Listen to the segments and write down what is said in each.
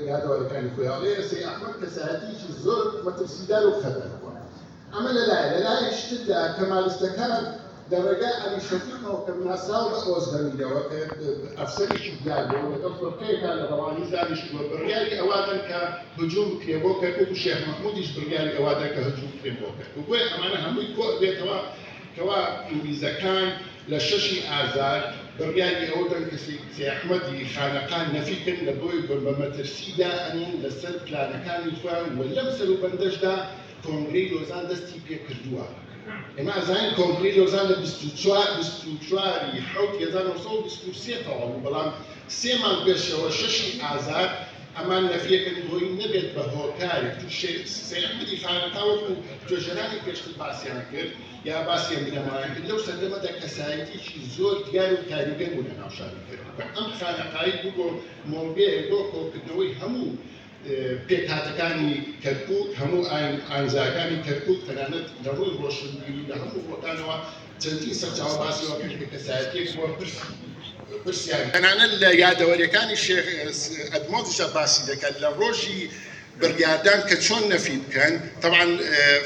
هذا كان خويا سي احمد كساتي زور مترسيدار وخدر عمل لا يشتد كمال استكان درجة أن شفيقه وكمنا ساوى أوزدمية وأفسر شجاعه وتفضل كيف على رواني زالش وبريالي أوادا كهجوم كيبوكا والشيخ محمود يش بريالي أوادا كهجوم كيبوكا وقوي أمانة هم يكون بيتوا كوا إذا كان لششي آزار بريالي أودا كسي أحمد خانقان نفيكن لبوي بمترسيدا أنين لسر كلانكان يفهم ولمسلو بندجدا كونغري لوزان دستي بيكردوا اما زين كونغري لوزان بستوشواري حوت يزان وصول بستوسيطة وبلان سيمان بيش وششي آزار اما نفيك الدوي نبيت بهوكاري توشي سيحمدي خانقاوك وتوجراني بيش تباسيان كرد يا باسيان بنماران كرد لو سلمتك كسايتي شي زور تقالو كاريبين ولا نوشاري كرد ام خانقاي بوكو موبيه بوكو كدوي همو پێکهاتەکانی کەرکووک هەموو ئاینزاکانی کەرکووک تەنانەت لە ڕووی ڕۆشنبیری لە هەموو وەکانەوە چەندین سەرچاوە باسیەوە کرد کە کەسایەتیەک بۆ پرسیان تەنانەت لە یادەوەریەکانی شێخ ئەدمۆزیشە باسی دەکات لە ڕۆژی بڕیاردان کە چۆن نەفی بکەن طبعا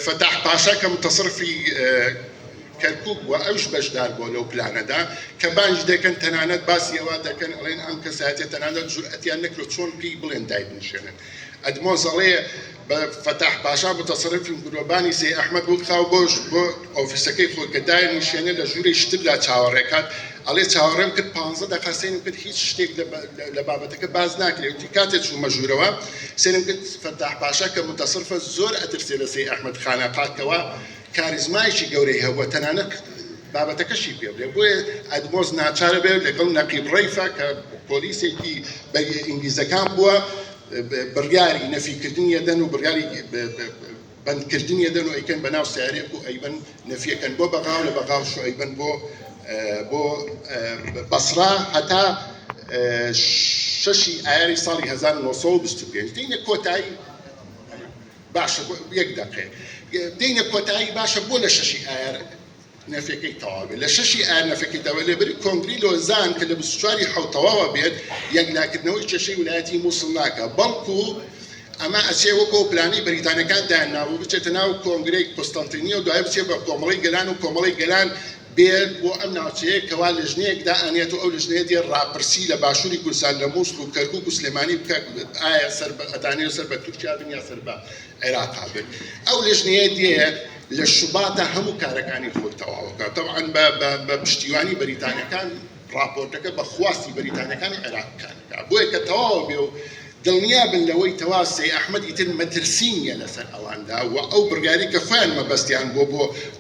فتح پاشا کە متصرفی كركوك وأوش بشدار بولو بلاندا كبانج دكان تنانات باسي وادكان ألين أم كساتي تنانات جرأتي أنك لتشون بي بلين دايب نشينن أدموز عليه فتح باشا بتصرف الجروباني سي أحمد بوخاو بوش بو أوفيسكي خو كداين نشينن لجوري يشتبلا تشاوريكات عليه تشاورم كت 15 دقيقة سينم كت هيج شتيك لبابتك بازناك ليوتي كاتت شو مجوروا سينم كت فتح باشا كمتصرف الزور أترسل سي أحمد خانقات كوا كاريزمايشي جوري هو تنانك بابا تكشي بيه بوي ادموز ناچار بيه لقل نقيب ريفا كبوليسي كي انجيزا كان بوا برياري نفي كردين يدن وبرياري بند كردين يدن وايكن بناو سعريكو ايبن نفي كان بو بغاو لبغاو شو ايبن بو بصرة حتى ششي اياري صالي هزان نوصول بستوبينج دين كوتاي باشا يقدر دين كوتاي باشا بولا ششي اير نفيكي توابي لششي اير نفيكي توابي بري كونغري لوزان كله بسشواري حو توابا بيد يقلاك نوي ششي ولايتي موصلناك بلكو اما اسيوكو بلاني بريطانيا كان دانا وبتشتناو كونغري قسطنطينيه ودايب سيبا كومري جلان وكومري جلان بيل بو امنا تشي كوال لجنيك دا انيتو او لجنيه ديال رابرسي لباشوري كلسان لموسك وكركوك وسليماني بكا ايا سربا ادانيو سربا تركيا دنيا سربا عراق هابل او لجنيه ديال للشباطه همو كاركاني خود تواوكا طبعا بشتيواني بريطانيا كان رابورتك بخواستي بريطانيا كان عراق كان بوي كتواوبيو دڵنیا بن لەوەی تەوا سێ ئەحمەد ئیتر مەترسینیە لەسەر ئەواندا و ئەو بڕیاری کە خۆیان مەبەستیان بۆ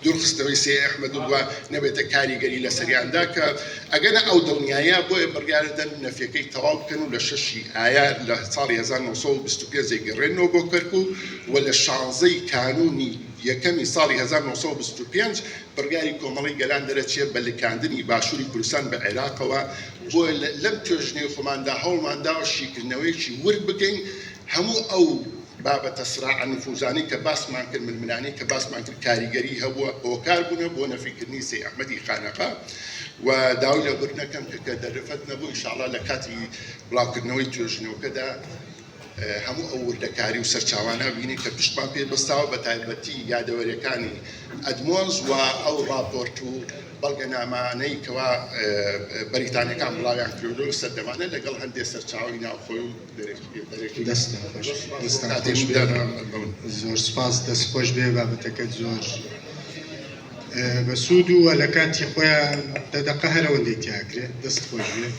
دوورخستنەوەی سێ ئەحمەد وە نەبێتە کاریگەری لەسەریاندا کە ئەگەر ئەو دڵنیایە بۆیە بڕیاردەن نەفیەکەی تەواو بکەن و لە شەشی ئایار لە ساڵی 1925 گەڕێنەوە بۆ کەرکووک و لە 16 کانونی یەکەمی ساڵی 1925 بڕیاری کۆمەڵی گەلان دەرەچێت بە لکاندنی باشووری کوردستان بە عێراقەوە بۆ لەم توێژنەی خۆماندا هەوڵماندا شیکردنەوەیکی ورد بکەین هەموو ئەو بابەتە سراع نفوزانی کە باسمان کرد ململانی کە باسمان کرد کاریگەری هەبووە هۆکار بوونە بۆ نەفیکردنی سێ ئەحمەدی خانەقا و داوای لە بردنەکەم کە دەرفەت نەبوو ئینشاءڵڵا لە کاتی بڵاوکردنەوەی توێژنەوەکەدا هەموو ئەو وردەکاری و سەرچاوانە بینی کە پشتمان پێ بەستاوە بە تایبەتی یادەوەریەکانی ئەدمۆز و ئەو راپۆرت و بەڵگەنامانەی کەوا بەریتانیەکان بڵاویان کردو سەردەمانە لەگەڵ هەندێک سەرچاوی ناوخۆی و دەرێکی زۆر سپاس دەستخۆش بێ بابەتەکەت زۆر بەسوود و لە کاتی خۆیان دەدەقە هەرەوەندەی تیاکرێت دەستخۆش بێ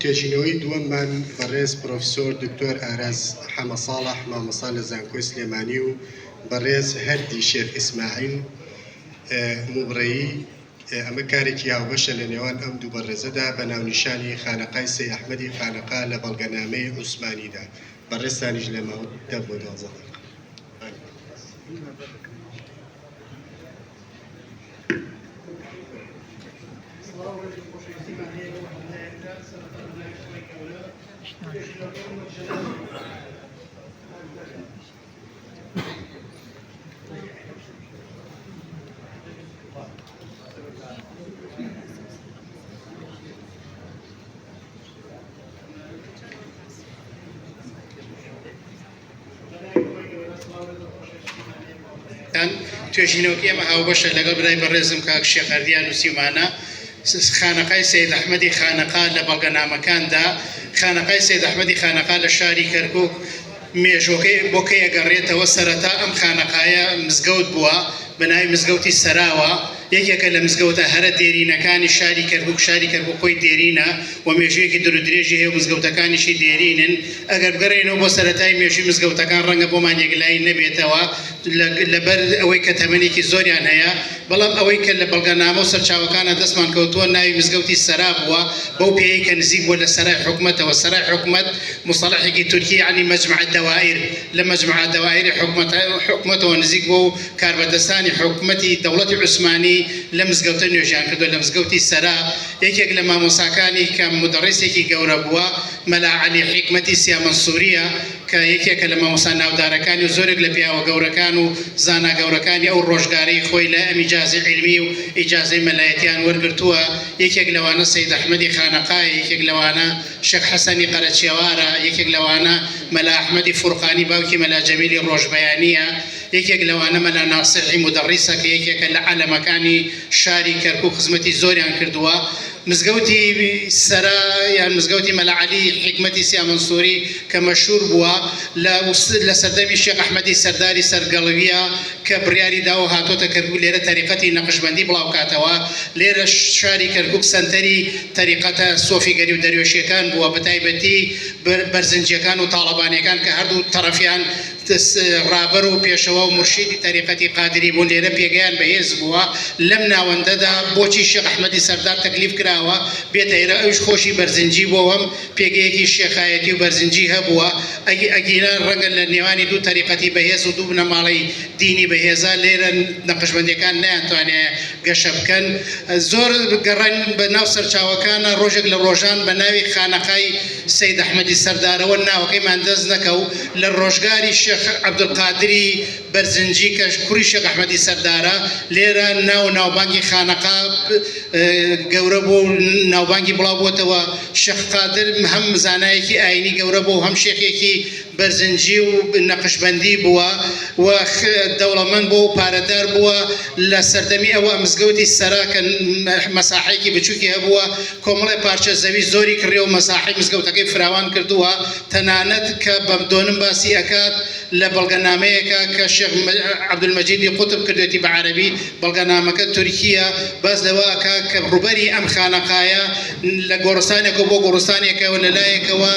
توێژینەوەی دووەممان بەڕێز پرۆفیسۆر دکتۆر ئاراز حەمە ساڵح مامۆستا لە زانکۆی سلێمانی و بەڕێز هەردی شێخ ئیسماعیل موبڕەیی ئەمە کارێکی هاوبەشە لە نێوان ئەم دوو بەڕێزەدا بە ناونیشانی خانەقای سەی ئەحمەدی خانەقا لە بەڵگەنامەی عوسمانیدا بەڕێستانیش لەماوە دە بۆ 12 توێژینەوەکی ئەمە هاوبەشە لەگەڵ برای بەڕێزم کاک شێخەردیان و سیمانە خانەقای سید ئەحمەدی خانەقا لە بەڵگەنامەکاندا خانەقای سید ئەحمەدی خانەقا لە شاری کەرکووک مێژۆکەی بۆکە ئەگەڕێتەوە سەرەتا ئەم خانەقایە مزگەوت بووە بە ناوی مزگەوتی سەراوە یەکێکە لە مزگەوتە هەرە دێرینەکانی شاری کەرکووک خۆی دێرینە و مێژوویەکی درودرێژی هەیە مزگەوتەکانیشی دێرینن ئەگەر بگەڕێنەوە بۆ سەرەتای مێژووی مزگەوتەکان ڕەنگە بۆمان یەکلایی نەبێتەوە لەبەر ئەوەی کە تەمەنێکی زۆریان هەیە بەڵام ئەوەی کە لە بەڵگەنامە و سەرچاوەکانە دەستمان کەوتووە ناوی مزگەوتی سەرا بووە بەو پێی کە نزیک بووە لە سەرای حکومەتەوە سەرای حکومەت مصطلحێکی تورکی یعنی مەجمع الدەوائر لە مەجمع الدەوائر حکومەتەوە نزیک بوو و کاربەدەستانی حکومەتی دەوڵەتی عوسمانی لە مزگەوتە نوێژیان کردو لە مزگەوتی سەرا یەکێک لە مامۆساکانی کە مدەڕیسێکی گەورە بووە مەلا عەلی حیکمەتی سیامەنسووریە کە یەکێکە لە مامۆسا ناودارەکانی و زۆرێک لە پیاوە گەورەکان و زانا گەورەکانی ئەو ڕۆژگارەی خۆی لە ئەم ئیجازەی علمی و ئیجازەی مەلایەتیان وەرگرتووە یەکێک لەوانە سید ئەحمەدی خانەقای یەکێک لەوانە شێخ حەسەنی قەرەچێوارە یەکێک لەوانە مەلا ئەحمەدی فورقانی باوکی مەلا جەمیلی ڕۆژبەیانیە یەکێک لەوانە مەلا ناسیحی مدەڕیسە کە یەکێکە لە عەلەمەکانی شاری کەرکووک خزمەتی زۆریان کردووە مزگەوتی سەرا یان مزگەوتی مەلا عەلی حیکمەتی سیامەنسووری کە مەشهور بووە لە سەردەمی شێخ ئەحمەدی سەرداری سەرگەڵویە کە بڕیاری داوە هاتۆتە کەرکووک لێرە تەریقەتی نەقشبەندی بڵاو کاتەوە لێرە شاری کەرکووک سەنتەری تەریقەتە سۆفیگەری و دەروێشیەکان بووە بەتایبەتی بەرزنجیەکان و تاڵەبانیەکان کە هەردوو تەرەفیان ڕابەر و پێشەوە و مرشیدی تەریقەتی قادری بوون لێرە پێگەیان بەهێز بووە لەم ناوەندەدا بۆچی شێخ ئەحمەدی سەردار تەکلیف کراوە بێتە ئێرە ئەوش خۆشی بەرزنجی بۆوەم پێگەیەکی شێخایەتی و بەرزنجی هەبووە ئەگیرە ڕەنگە لە نێوانی دوو تەریقەتی بەهێز و دوو بنەماڵی دینی بەهێزە لێرە نەقشبەندیەکان نەیانتوانێت گەشە بکەن زۆر گەڕان بە ناو سەرچاوەکانە ڕۆژێک لە ڕۆژان بە ناوی خانەقای سید ئەحمەدی سەردارەوە ناوەکەیمان دەست نەکەو لە ڕۆژگاری شێخ عەبدولقادری بەرزنجی کە کوڕی شێخ ئەحمەدی سەردارە لێرە ناوبانگی خانەقا گەورە بۆ ناوبانگی بڵاو بووەتەوە شێخ قادر هەم زانایەکی ئاینی گەورە بۆ هەم شێخێکی بەرزنجی و نەقشبەندی بووە و دەوڵەمەند بۆ و پارەدار بووە لە سەردەمی ئەوە مزگەوتی سەرا کە مەساحەیەکی بچووکی هەبووە کۆمەڵی پارچە زەوی زۆری کڕی و مەساحەی مزگەوتەکەی فراوان کردووە تەنانەت کە بەمدۆنم باسی ئەکات لە بەڵگەنامەیەکە کە شێخ عەبدولمەجیدی قوتب کردوێتی بە عەرەبی بەڵگەنامەکە تورکیە باس لەوە ئەکا کە ڕوبەری ئەم خانەقایە لە گۆڕستانێکەوە بۆ گۆڕستانێکەوە لەلایەکەوە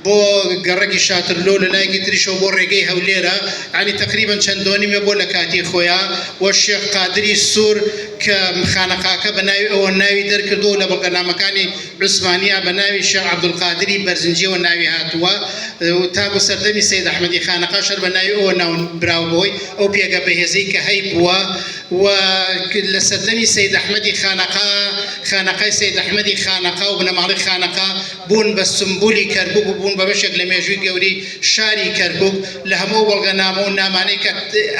بۆ گەڕێکی شاترلۆ لە لایەکی تریشەوە بۆ ڕێگەی هەولێرە عنی تقریبان چەندۆنیمە بۆ لە کاتی خۆیان و شێخ قادری سوور کە خانەقاکە بە ناوی ئەوە ناوی دەرکردو لە بەڵگەنامەکانی عوسمانیە بە ناوی شێخ عەبدولقادری بەرزنجیەوە ناوی هاتووە تا بۆ سەردەمی سید ئەحمەدی خانەقا شەر بە ناوی ئەوە ناو براوبەوەی ئەو پێگە بەهێزەی کە هەی بووە و لە سەردەمی سید ئەحمەدی خانەقای سید ئەحمەدی خانەقا و بنەماڵی خانەقا بوون بە سمبولی کەرکووک و بوون بە بەشێک لە مێژووی گەوری شاری کەرکووک لە هەموو بەڵگەنامە و نامانەی کە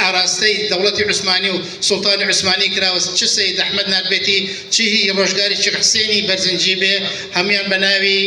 ئاراستەی دەوڵەتی عوسمانی و سوڵتانی عوسمانی کراوە چ سید ئەحمەد ناتبێتی چی ڕۆژگاری شێخ حوسێنی بەرزنجی بێ هەمویان بە ناوی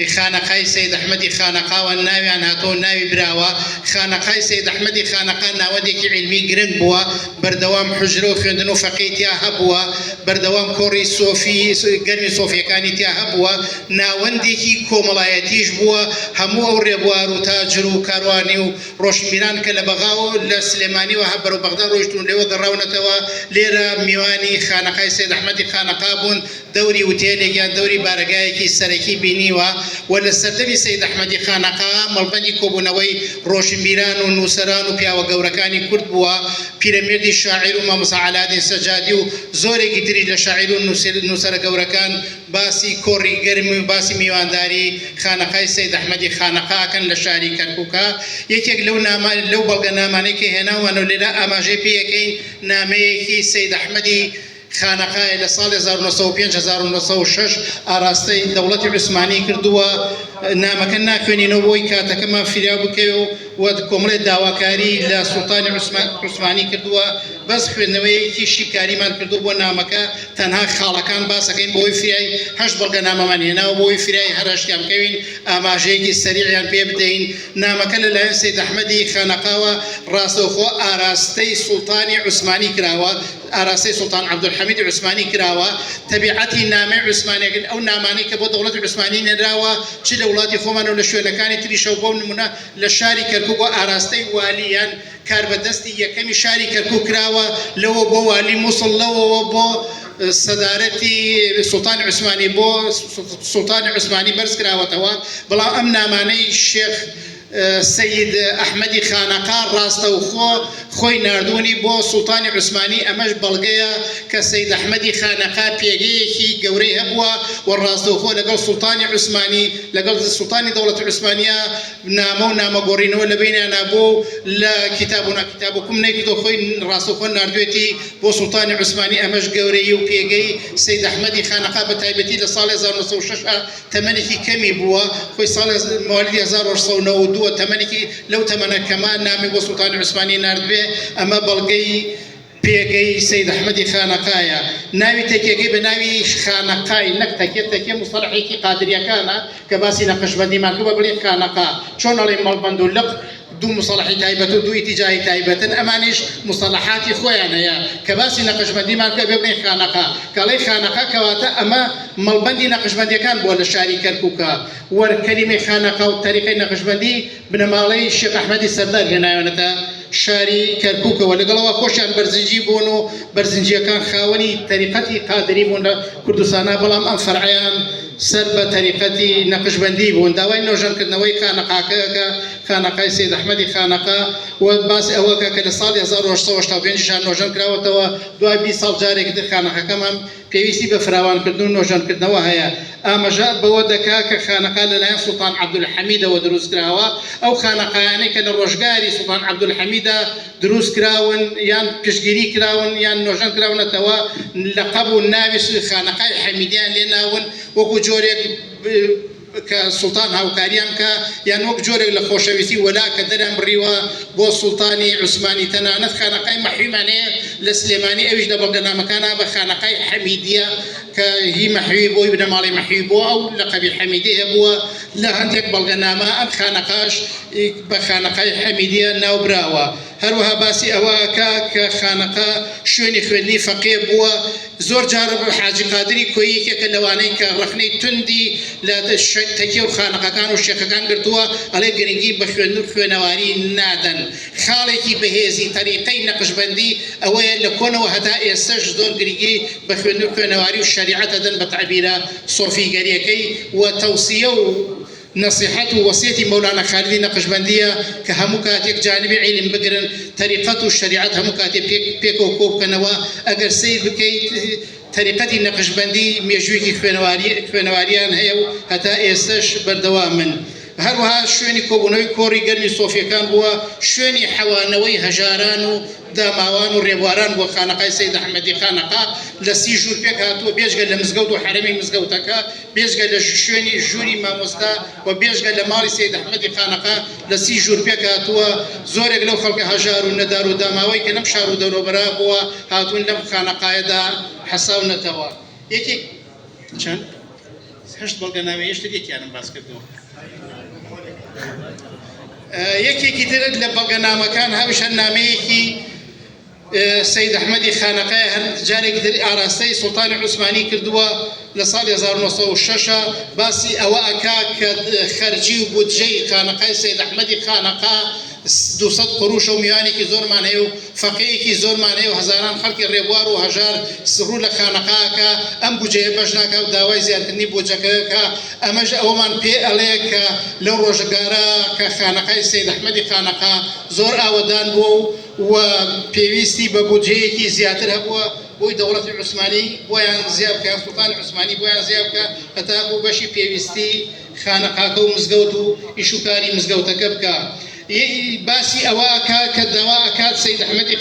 خانەقای سید ئەحمەدی خانەقاوە ناویان هاتۆ ناوی براوە خانەقای سید ئەحمەدی خانەقا ناوەندێکی علمی گرنگ بووە بەردەوام حوجرە و خوێندن و فەقی تیا هەبووە بەردەوام کۆڕی سۆفی گەرمی سۆفیەکانی تیا هەبووە ناوەندێکی کۆمەڵایەتیش بووە هەموو ئەو ڕێبوار و تاجر و کاروانی و ڕۆشنبیران کە لە بەغا و لە سلێمانی و هەبەر و بەغدا ڕۆیشتون لێوە گەڕاونەتەوە لێرە میوانی خانەقای سید ئەحمەدی خانەقا بوون دەوری وتێلێکیان دەوری بارگایەکی سەرەکی بینیوە و لە سەردەمی سید ئەحمەدی خانەقا مەڵبەندی کۆبوونەوەی ڕۆشنبیران و نووسەران و پیاوە گەورەکانی کورد بووە پیرەمێردی شاعیر و مامۆستا عەلادین سەجادی و زۆرێکی تری لە شاعیر و نووسەرە گەورەکان باسی کۆڕی گەرم و باسی میوانداری خانەقای سید ئەحمەدی خانەقاکەن لە شاری کەرکووکە یەکێک لەو بەڵگەنامانەی کە هێناوانە و لێرە ئاماژەی پێیەکەین نامەیەکی سید ئەحمەدی خانەقای لە ساڵی 1905-1906 ئاراستەی دەوڵەتی عوسمانی کردووە نامەکە ناخوێنینەوە بۆی کاتەکەمان فریا بکەوێ و کۆمەڵێ داواکاری لە سوڵتانی عوسمانی کردووە بەس خوێندنەوەیەکی شیکاریمان کردو بۆ نامەکە تەنها خاڵەکان باسەکەین بۆی فریای هەشت بەڵگە نامەمان هێناوە بۆی فریای هەرشتیان بکەوین ئاماژەیەکی سەریعیان پێ بدەین. نامەکە لەلایەن سەید ئەحمەدی خانەقاوە ڕاستەوخۆ ئاراستەی سوڵتانی عوسمانی کراوە، ئاراستەی سوڵتان عەبدولحەمیدی عوسمانی کراوە. تەبیعەتی نامەی عوسمانیەکن ئەو نامانەی کە بۆ دەوڵەتی عوسمانی نێراوە چ لە وڵاتی خۆمان و لە شوێنەکانی تریشە و بۆ نمونە لە شاری کەرکووک بۆ ئاراستەی والیان کاربەدەستی یەکەمی شاری کەرکووک کراوە، لەوە بۆ والی مووسڵ، لەوەوە بۆ سەدارەتی سوڵتانی عوسمانی بۆ سوڵتانی عوسمانی بەرز کراوەتەوە. بەڵام ئەم نامانەی شێخ سەید ئەحمەدی خانەقا ڕاستەوخۆ خۆی نردوونی بۆ سوڵتانی عوسمانی، ئەمەش بەڵگەیە کە سەید ئەحمەدی خانەقا پێگەیەکی گەورەی هەبووە و ڕاستەوخۆ لەگەڵ سوڵتانی عوسمانی لەگەڵ سوڵتانی دەوڵەتی عوسمانیە نامە و نامەگۆڕینەوە لە بینیانە بوو لە کتابوکم نەیکردۆ خۆی ڕاستەوخۆ نردوێتی بۆ سوڵتانی عوسمانی. ئەمەش گەورەی و پێگەی سەید ئەحمەدی خانەقا بە تایبەتی لە ساڵی 1906 تەمەنێکی کەمی بووە، خۆی ساڵی ماوەلیدی 1992 تەمەنێکی لەو تەمەنەکەمان نامی بۆ سوڵتانی عوسمانی نردبێ. ئەمە بەڵگەی پێگەی سەید ئەحمەدی خانەقایە. ناوی تەکیەکەی بە ناوی خانەقای نەک تەکیە مستەلەحێکی قادریەکانە کە باسی نەقشبەندیمان کردووە بڵێ خانەقا، چۆن ئەڵێ مەڵبەند و لق دوو مصطلحی تایبەت و دوو ئیتیجاهی تایبەتن، ئەمانیش مصطلحاتی خۆیان هەیە کە باسی نەقشبەندیمان کە بێ خانەقا کەڵێ خانەقا کەواتە ئەمە مەڵبەندی نەقشبەندیەکان بووە لە شاری کەرکووکە. وەرکەلیمەی خانەقا و تەریقەی نەقشبەندی بنەماڵەی شێخ ئەحمەدی سەردار هێنایەوەتە شاری کەرکووکەوە، لەگەڵەوە خۆشیان بەرزنجی بوون و بەرزنجیەکان خاوەنی تەریقەتی قادری بوون لە کوردستانە، بەڵام ئەم فەرعیان سەر بە تەریقەتی نەقشبەندی بوون. داوای نۆژەنکردنەوەی خانەقاکەکە خانەقای سەید ئەحمەدی خانەقا و باسی ئەوەکە کە لە ساڵی 1985 نۆژەن کراوەتەوە، دوای 20 ساڵ جارێک تر خانەقاکەمان پێویستی بە فراوانکردن و نۆژەنکردنەوە هەیە. ئاماژە بەوە دەکا کە خانەقا لەلایەن سوڵتان عەبدولحەمیدەوە دروست کراوە. ئەو خانەقایانەی کە لە ڕۆژگاری سوڵتان عەبدولحەمیدە دروست کراون یان پشتگیری کراون یان نۆژەن کراونەتەوە، لەقەب و ناوی خانەقای حەمیدیان لێ ناون وەکو جۆرێک کە سوڵتان هاوکاریان کە یان وەک جۆرێک لە خۆشەویستی وەلا کە دەران بڕیوە بۆ سوڵتانی عوسمانی. تەنانەت خانەقای مەحویمانەیە لە سلێمانی، ئەویش لە بەڵگەنامەکانە بە خانەقای حەمیدیە کە هی مەحوی بۆی بنەماڵی مەحوی بۆ ئەو لەقەبی حەمیدی هەبووە. لە هەندێک بەڵگەنامە ئەم خانەقاش بە خانەقای حەمیدیە ناوبراوە. هەروەها باسی ئەوەکە کە خانەقا شوێنی خوێندنی فەقێ بووە. زۆر جار حاجی قادری کۆیەکێکە لەوانەی کە ڕەخنەی توندی لە تەکیە و خانەقەکان و شێخەکان گرتووە، ئەڵێ گرنگی بە خوێندن و خوێنەواری نادەن. خاڵێکی بەهێزی تەریقەی نەقشبەندی ئەوەیە لە کۆنەوە هەتا ئێستش زۆر گرنگی بە خوێندن و خوێنەواری و شریعەت دەدەن بە تعبیرە سۆفیگەریەکەی و تەوسیە و نصيحة ووصيتي مولانا خالدي نقشبندية كهمو كاتيك جانبي علم بقرن طريقة الشريعة همو كاتيك بيكو كوب كنوا أجر سيد بكي طريقة نقشبندي ميجويكي خوێنەواریان هەیە و هەتا ئێستش بەردەوامن. هەروەها شوێنی کۆبوونەوەی کۆڕی گەرمی سۆفیەکان بووە، شوێنی حەوانەوەی هەژاران و داماوان و ڕێبواران بۆ خانەقای سەید ئەحمەدی خانەقا لە 30 ژوور پێک هاتووە، بێژگە لە مزگەوت و حرەمی مزگەوتەکە، بێژگە لە شوێنی ژووری مامۆستا و بێژگە لە ماڵی سەید ئەحمەدی خانەقا لە 30 ژوور پێک هاتووە. زۆرێک لەو خەڵکە هەژار و نەدار و داماوەی کە لەم شار و دەوروبەرا بووە هاتوون لەم خانەقایەدا حەساونەتەوە. یەکێک چەند 8 بەڵگەنامە هێشتا یەکیانم باس کردووە. یەکێکی تر لە بەڵگەنامەکان هەمیشە نامەیەکی سەید ئەحمەدی خانەقای هەر جارێکی تر ئاراستەی سوڵتانی عوسمانی کردووە لە ساڵی 1906 باسی ئەوە ئەکا کە خەرجی و بودجەی خانەقای سەید ئەحمەدی خانەقا 200 قروش و میوانێکی زۆرمان هەیە و فەقەیەکی زۆرمان هەیە و هەزاران خەڵکی ڕێبوار و هەژار سڕوو لە خانەقاکە ئەم بودجەیە بەش ناکە و داوای زیادکردنی بودجەکەکە. ئەمەش ئەوەمان پێ ئەڵێ کە لەو ڕۆژگارە کە خانەقای سەید ئەحمەدی خانەقا زۆر ئاوەدان بوو و پێویستی بە بودجەیەکی زیاتر هەبووە بۆی دەوڵەتی عوسمانی بۆیان زیاد بکە، سوڵتانی عوسمانی بۆیان زیاد بکە هەتا بۆ بەشی پێویستی خانەقاکە و مزگەوت و ئیشوکاری مزگەوتەکە بکە. باسی ئەوەکە کە داوا ئەکات سەید ئەحمەدی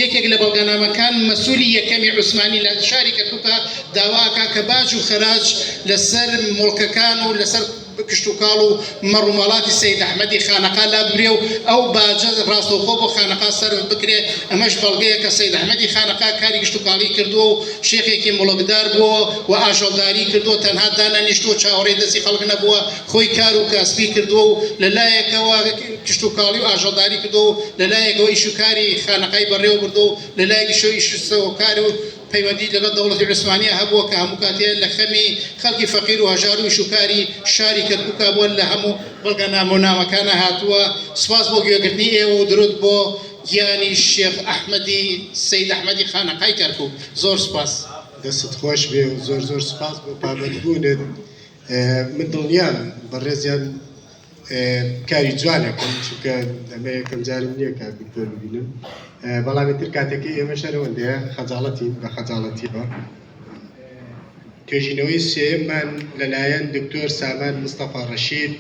یەکێک لە بەڵگەنامەکان مەسئولی یەکەمی عوسمانی لە شاری کەرکووکە داوا ئەکات کە باج و خەراج لەسەر مڵکەکان و لەسەر کشتوکاڵ و مەڕوومەڵاتی سەید ئەحمەدی خانەقا لا ببرێ و ئەو باجە ڕاستەوخۆ بۆ خانەقا سەر بکرێ. ئەمەش بەڵگەیە کە سەید ئەحمەدی خانەقا کاری کشتوکاڵی کردووە و شێخێکی مڵکدار بووە و ئاژەڵداری کردووە، تەنها دانەنیشتووە چاوەڕێی دەستی خەڵک نەبووە، خۆی کار و کاسبی کردووە و لەلایەکەوە کشتوکاڵی و ئاژەڵداری کردووە و لەلایەکەوە ئیشوکاری خانەقای بەڕێوە بردو و لەلایەکیشەوە ئیشوکاری و پەیوەندی لەگەڵ دەوڵەتی عوسمانیە هەبووە کە هەموو کاتێ لە خەمی خەڵکی فەقیر و هەژار و ئیشوکاری شاری کەرکووکە بوون لە هەموو بەڵگەنامەکانە هاتووە. سوپاس بۆ گوێگرتنی ئێوە و درود بۆ گیانی شێخ ئەحمەدی سەید ئەحمەدی خانەقای کەرکووک. زۆر سوپاس. دەستت خۆش بێ و زۆر زۆر سوپاس بۆ پابەندبوونت. من دڵنیام بەڕێزیان کاری جوانەکەم، چونکە ئەمە یەکەم جارم نییە کە دکتۆر ببینم، بەڵام تر کاتێکی ئێمە شەرەوەندەیە خەجاڵەتین بە خەجاڵەتیەوە. توێژینەوەی سێمان لەلایەن دکتۆر سامان مستەفا ڕەشید،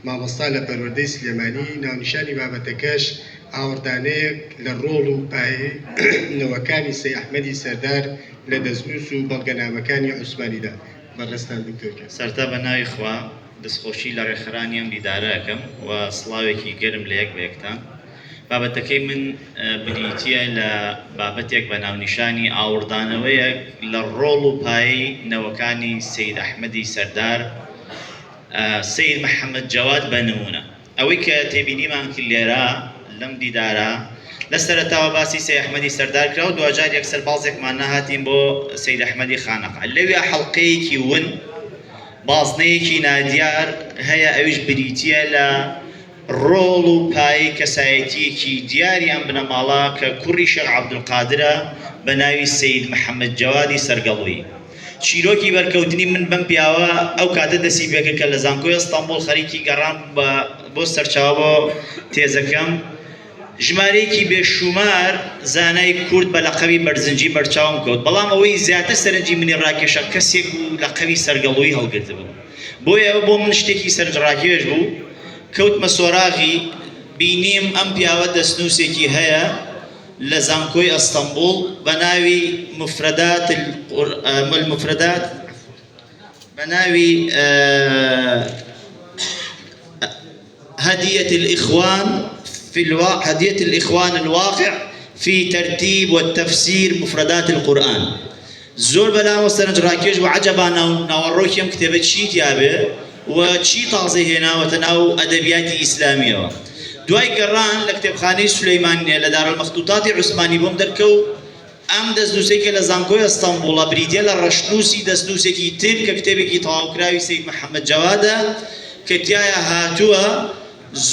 مامۆستا لە پەروەردەی سلێمانی، ناونیشانی بابەتەکەش ئاوەردانەیەک لە ڕۆڵ و پایەوەکانی سەید ئەحمەدی سەردار لە دەستنووس و بەڵگەنامەکانی عوسمانیدا. بەڕێستان دکتۆرکە سەرتا بە ناوی خوا دەستخۆشی لە ڕێکخرانیان دیدارەکەم و سڵاوێکی گەرم لە یەک بە یەکتان. بابەتەکەی من بریتیە لە بابەتێک بە ناونیشانی ئاوردانەوەیەک لە ڕۆڵ و پایی نەوەکانی سەید ئەحمەدی سەردار سەید محەممەد جەواد بە نمونە. ئەوەی کە تێبینیمان کرد لێرە لەم دیدارە لە سەرەتاوە باسی سەید ئەحمەدی سەردار کرا و دوجار یەکسەر باڵزێکمان نەهاتین بۆ سەید ئەحمەدی خانەقا. لەوێ حەڵقەیەکی ون بازنەیەکی نادیار هەیە، ئەویش بریتیە لە ڕۆڵ و پای کەسایەتیەکی دیاریان بنەماڵا کە کوڕی شێخ عەبدولقادرە بە ناوی سەید محەممەد جەوادی سەرگەڵووی. چیرۆکی بەرکەوتنی من بەم پیاوە ئەو کاتە دەسی پێکرد کە لە زانکۆی ئەستەمبوڵ خەریکی گەڕان بۆ سەرچاوە بۆ تێزەکەم. ژمارەیەکی بێشومار زانای کورد بە لەقەبی بەرزنجی بەرچاوم کەوت، بەڵام ئەوەی زیاتر سەرنجی منی ڕاکێشە کەسێک و لەقەبی سەرگەڵووی هەڵگرت بوو. بۆیە ئەوە بۆ من شتێکی سەرنجڕاکێش بوو. کەوتمە سۆراغی بینیم ئەم پیاوە دەستنووسێکی هەیە لە زانکۆی ئەستەمبوڵ بە ناوی المفردات بە ناوی هدية الإخوان الواقع في ترتيب والتفسير مفردات القرآن. زۆر بەلاوە سەرنجڕاکێش و عەجەبا ناوەڕۆکی ئەم کتێبە چیت یابێ و چی تازەی هێناوەتە ناو ئەدەبیاتی ئیسلامیەوە. دوای گەڕان لە کتێبخانەی سولەیمانیە لە دارالمەختوتاتی عوسمانی بۆم دەرکەوت ئەم دەستنووسێکە لە زانکۆی ئەستەمبوڵە بریتیە لە ڕەشنووسی دەستنووسێکی تر کە کتێبێکی تەواوکراوی سەید محەممەد جەوادە کە تایە هاتووە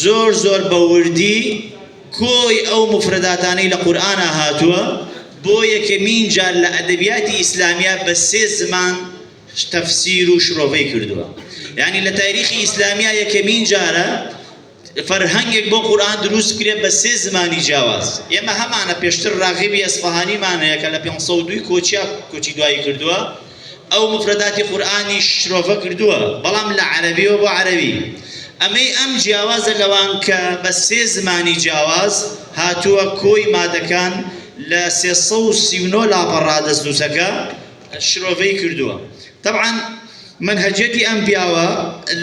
زۆر زۆر بە وردی کۆی ئەو مفرداتانەی لە قورئانە هاتووە بۆ یەکەمین جار لە ئەدەبیاتی ئیسلامیە بە 3 زمان تەفسیر و شرۆڤەی کردووە. یعنی لە تاریخی ئیسلامیە یەکەمین جارە فەرهەنگێک بۆ قورئان دروست کرێت بە 3 زمانی جیاواز. ئێمە هەمانە پێشتر ڕاغیبی ئەسفەهانیمان هەیە کە لە 502 کۆچی دوایی کردووە، ئەو مفرداتی قورئانی شرۆڤە کردووە، بەڵام لە عەرەبیەوە بۆ عەرەبی. ئەمەی ئەم جیاوازە لەوان کە بە 3 زمانی جیاواز هاتووە کۆی مادەکان لە 339 لاپەڕا دەستنووسەکە شرۆڤەی کردووە. طبعا منهجەتی ئەم پیاوە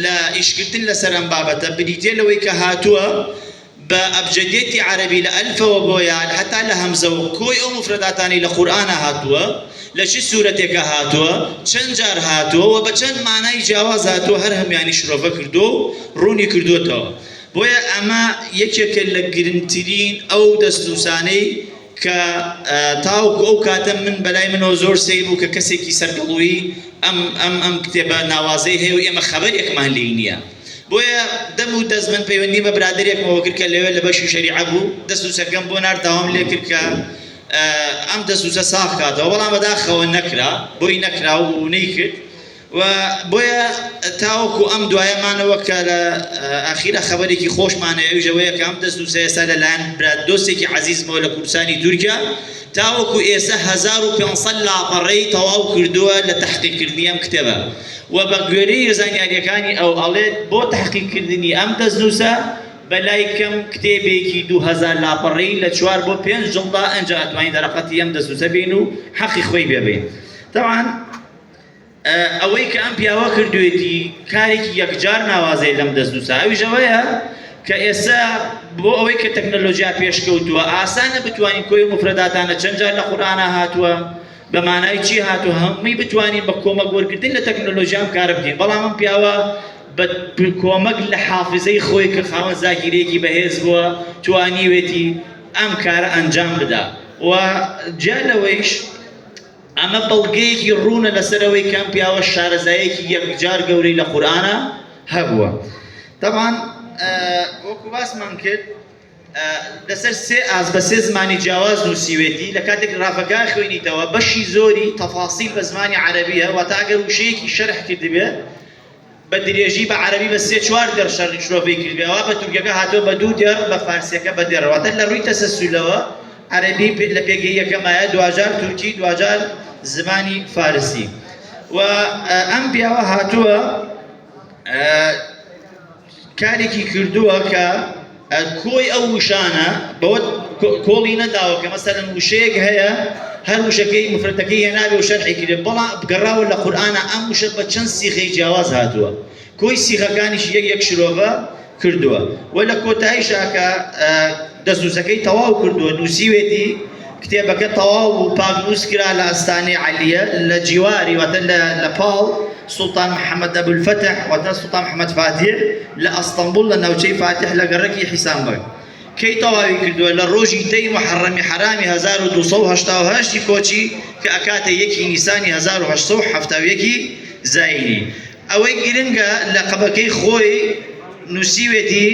لە ئیشکردن لەسەر ئەم بابەتە بریتیە لەوەی کە هاتووە بە ئەبجەدێتی عەرەبی لە ئەلفەوە بۆ یان هەتا لە هەمزەوە کۆی ئەو مفرداتانی لە قورئانە هاتووە، لە چ سوورەتێکە هاتووە، چەند جار هاتووە و بە چەند مانای جیاواز هاتووە، هەر هەمیانی شرۆڤە کردووە و ڕوونی کردووەتەوە. بۆیە ئەمە یەکێکە لە گرنگترین ئەو دەستنووسانەی کە تاوکو ئەو کاتە من بەلای منەوە زۆر سەیر بوو کە کەسێکی سەرگەڵووی ئەم کتێبە ناوازەی هەیە و ئێمە خەبەرێکمان لێی نییە. بۆیە دەم و دەست من پەیوەندی بە برادێکمەوە کرد کە لەوێ لە بەشی شەریعە بوو، دەستنووسەکەم بۆ نارداوام لێ کرد کە ئەم دەستنووسە ساغ کاتەوە، بەڵام بەداخەوە نەکرا، بۆی نەکرا و نەیکرد. و بۆیە تاوەکو ئەم دوایەمانەوە کە لە ئاخیرە خەبەرێکی خۆشمانەیە ئەوژەوەیە کە ئەم دەستنووسە ئێستا لەلایەن دۆستێکی عەزیزمەوە لە کوردستانی تورکیا تاوەکو ئێستا 1500 لاپەڕەی تەواو کردووە لە تەحقیقکردنی ئەم کتێبە و بە گوێرەی زانیاریەکانی ئەو ئەڵێت بۆ تەحقیقکردنی ئەم دەستنووسە بەلای کەم کتێبێکی 2000 لاپەڕی لە 4 بۆ 5 جڵدا ئەنجا ئەتوانین دەرەقەتی ئەم دەستوسە بین و حەقی خۆی بێبێ. طبعا ئەوەی کە ئەم پیاوە کردوێتی کارێکی یەکجار ناوازەیە لەم دەستوسە ئەویژەوەیە کە ئێستا بۆ ئەوەی کە تەکنەلۆژیا پێشکەوتووە ئاسانە بتوانین کۆی مفرەداتانە چەند جار لە قورئانە هاتووە بە مانای چی هاتووە هەمووی بتوانین بە کۆمەک وەرگرتن لە تەکنەلۆژیام کارە بکەین. بەڵام ئەم پیاوە بە کۆمەک لە حافزەی خۆی کە خاوەن زاگیرەیەکی بەهێز بووە توانیوێتی ئەم کارە ئەنجام بدا و جا لەوەیش ئەمە بەڵگەیەکی ڕوونە لەسەرەوەی کە ئەم پیاوە شارەزایەکی یەکجار گەورەی لە قورئانە هەبووە. طبعا وەکو باسمان کرد لەسەر سێ ئاز بە سێ زمانی جیاواز نووسیوێتی لە کاتێک ڕافەکە خوێنیتەوە بەشی زۆری تەفاسیل بە زمانی عەرەبیە واتە ئەگەر وشەیەکی شەرح کردبێ بە درێژی بە عەرەبی بە 3-4 دەر شەرحی کردبێەوە بە تورکیەکە هاتووە بە 2 دەر بە فارسیەکە بە دێر واتە لە ڕووی تەسەسولەوە عەرەبی لە پێگەی یەکەمایە دوجار تورکی دوجار زمانی فارسی و ئەم پیاوە هاتووە کارێکی کردووە کە کۆی ئەو وشانە بەوە کۆڵی نەداوە کە مەسەلەن وشەیەک هەیە هەر وشەکەی مفرەتەکەی هێنابێ و شەرحی کردێ بەڵام بگەڕاوە لە قورئانە ئەم وشە بە چەند سیغەی جیاواز هاتووە کۆی سیغەکانیشی یەک شرۆڤە کردووە و لە کۆتاییشا کە دەستنووسەکەی تەواو کردووە نووسیوێتی کتێبەکە تەواو و پاکنووس کرا لە ئەستانەی عەلیە لە جیواری واتە لە پاڵ سوڵتان محەممەد ئەبولفەتح واتە سوڵتان محەممەد فاتح لە ئەستەمبول لە ناوچەی فاتح لە گەڕەکی حیسانبەر کەی تەواوی کردووە لە ڕۆژی دەی محەڕەمی حرامی 1278 کۆچی کە ئەکاتە 1 نیسانی 1871 زاینی. ئەوەی گرنگە لە قەبەکەی خۆی نووسیوێتی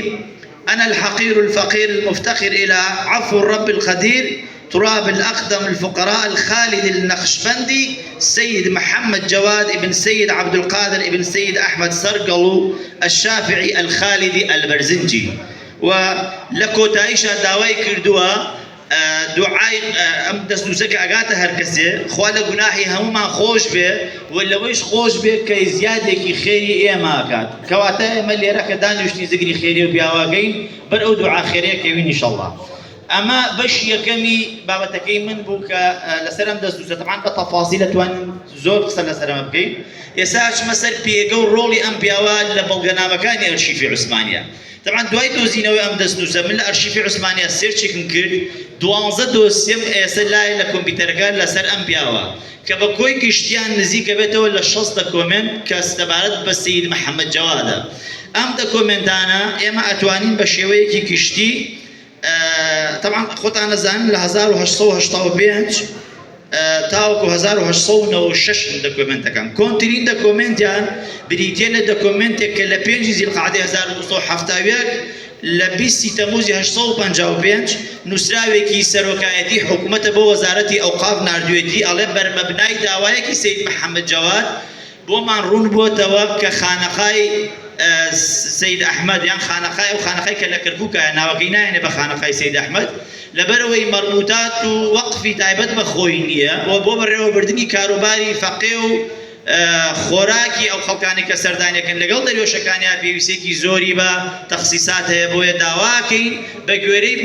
أنا الحقير الفقير المفتقر إلى عفو الرب القدير تراب الأقدم الفقراء الخالد النقشبندي سيد محمد جواد ابن سيد عبد القادر ابن سيد أحمد سرقلو الشافعي الخالدي البرزنجي ولكوتايشا داوي كردوا دعای ئەم دەستنووسەکە ئەگاتە هەر کەسێ خوا لە گوناحی هەمومان خۆش بێ و لەوەیش خۆش بێ کە زیادێکی خێری ئێمە ئەکات کەواتە ئێمە لێرە کە دانیشتنی زگری خێری و پیاواگەین بەر ئەو دوعا خێرەیەکەوین ئینشەڵڵا. ئەمە بەشی یەکەمی بابەتەکەی من بوو کە لەسەر ئەم دەستنووسە تەبعاً بە تەفاسیل دەتوانین زۆر قسە لەسەرەمە بکەین. ئێستا ئەچمە سەر پێگە و ڕۆڵی ئەم پیاوە لە بەڵگەنامەکانی ئەرشیفی عوسمانیە. طبعا دوای دۆزینەوەی ئەم دەستنووسە من لە ئەرشیفی عوسمانیە سێرچێکم کرد 12 دۆسیەم ئێستا لایە لە کۆمپیوتەرەکە لەسەر ئەم پیاوە کە بە کۆی گشتیان نزیکە بێتەوە لە 60 دەکۆمنت کە دەبارەت بە سەید محەممەد جەوادە. ئەم دەکۆمنتانە ئێمە ئەتوانین بە شێوەیەکی گشتی طبعا خۆتان نەزانن لە 1885 تاوەکو 1896 دەکۆمنتەکان کۆنترین دەکۆمنتیان بریتیە لە دەکۆمنتێک کە لە 5 زیلقعدەی 1970 لە 20 تەموزی 1955 نووسراوێکی سەرۆکایەتی حکوومەتە بۆ وەزارەتی ئەوقاف ناردوێتی ئەڵێ بەرمەبنای داوایەکی سەید محەممەد جەواد بۆمان ڕوون بووەتەوە کە خانەخای سەید ئەحمەد یان خانەخای و خانەخای کە لە کەرکووکە ناوەکەی نایەنێ بە خانەخای سەید ئەحمەد لەبەرەوەی مەربوطات و وەقفی تایبەت بە خۆی نییە و بۆ بەڕێوەبردننی کاروباری فەقێ و خۆراکی ئەو خەڵکانی کە سەردانیەکەن لەگەڵ دەریۆشەکانیا پێویستێکی زۆری بە تەخسیسات هەیە بۆیە داواکەین بە گوێرەی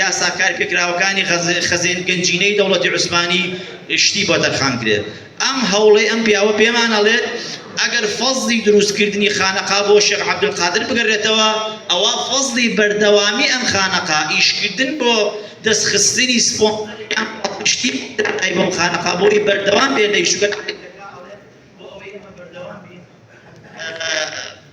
یاساکار پێکراوەکانی خەزێن گەنجینەی دەوڵەتی عوسمانی شتی بۆ دەرخان کرێت. ئەم هەوڵەی ئەم پیاوە پێمان ئەڵێت ئەگەر فەزلی دروستکردنی خانەقا بۆ شێخ عەبدولقادر بگەڕێتەوە ئەوە فەزلی بەردەوامی ئەم خانەقا ئیشکردن بۆ دەستخستنی شتی بۆ خانەقا بۆی بەردەوام بێ دەیشوگەر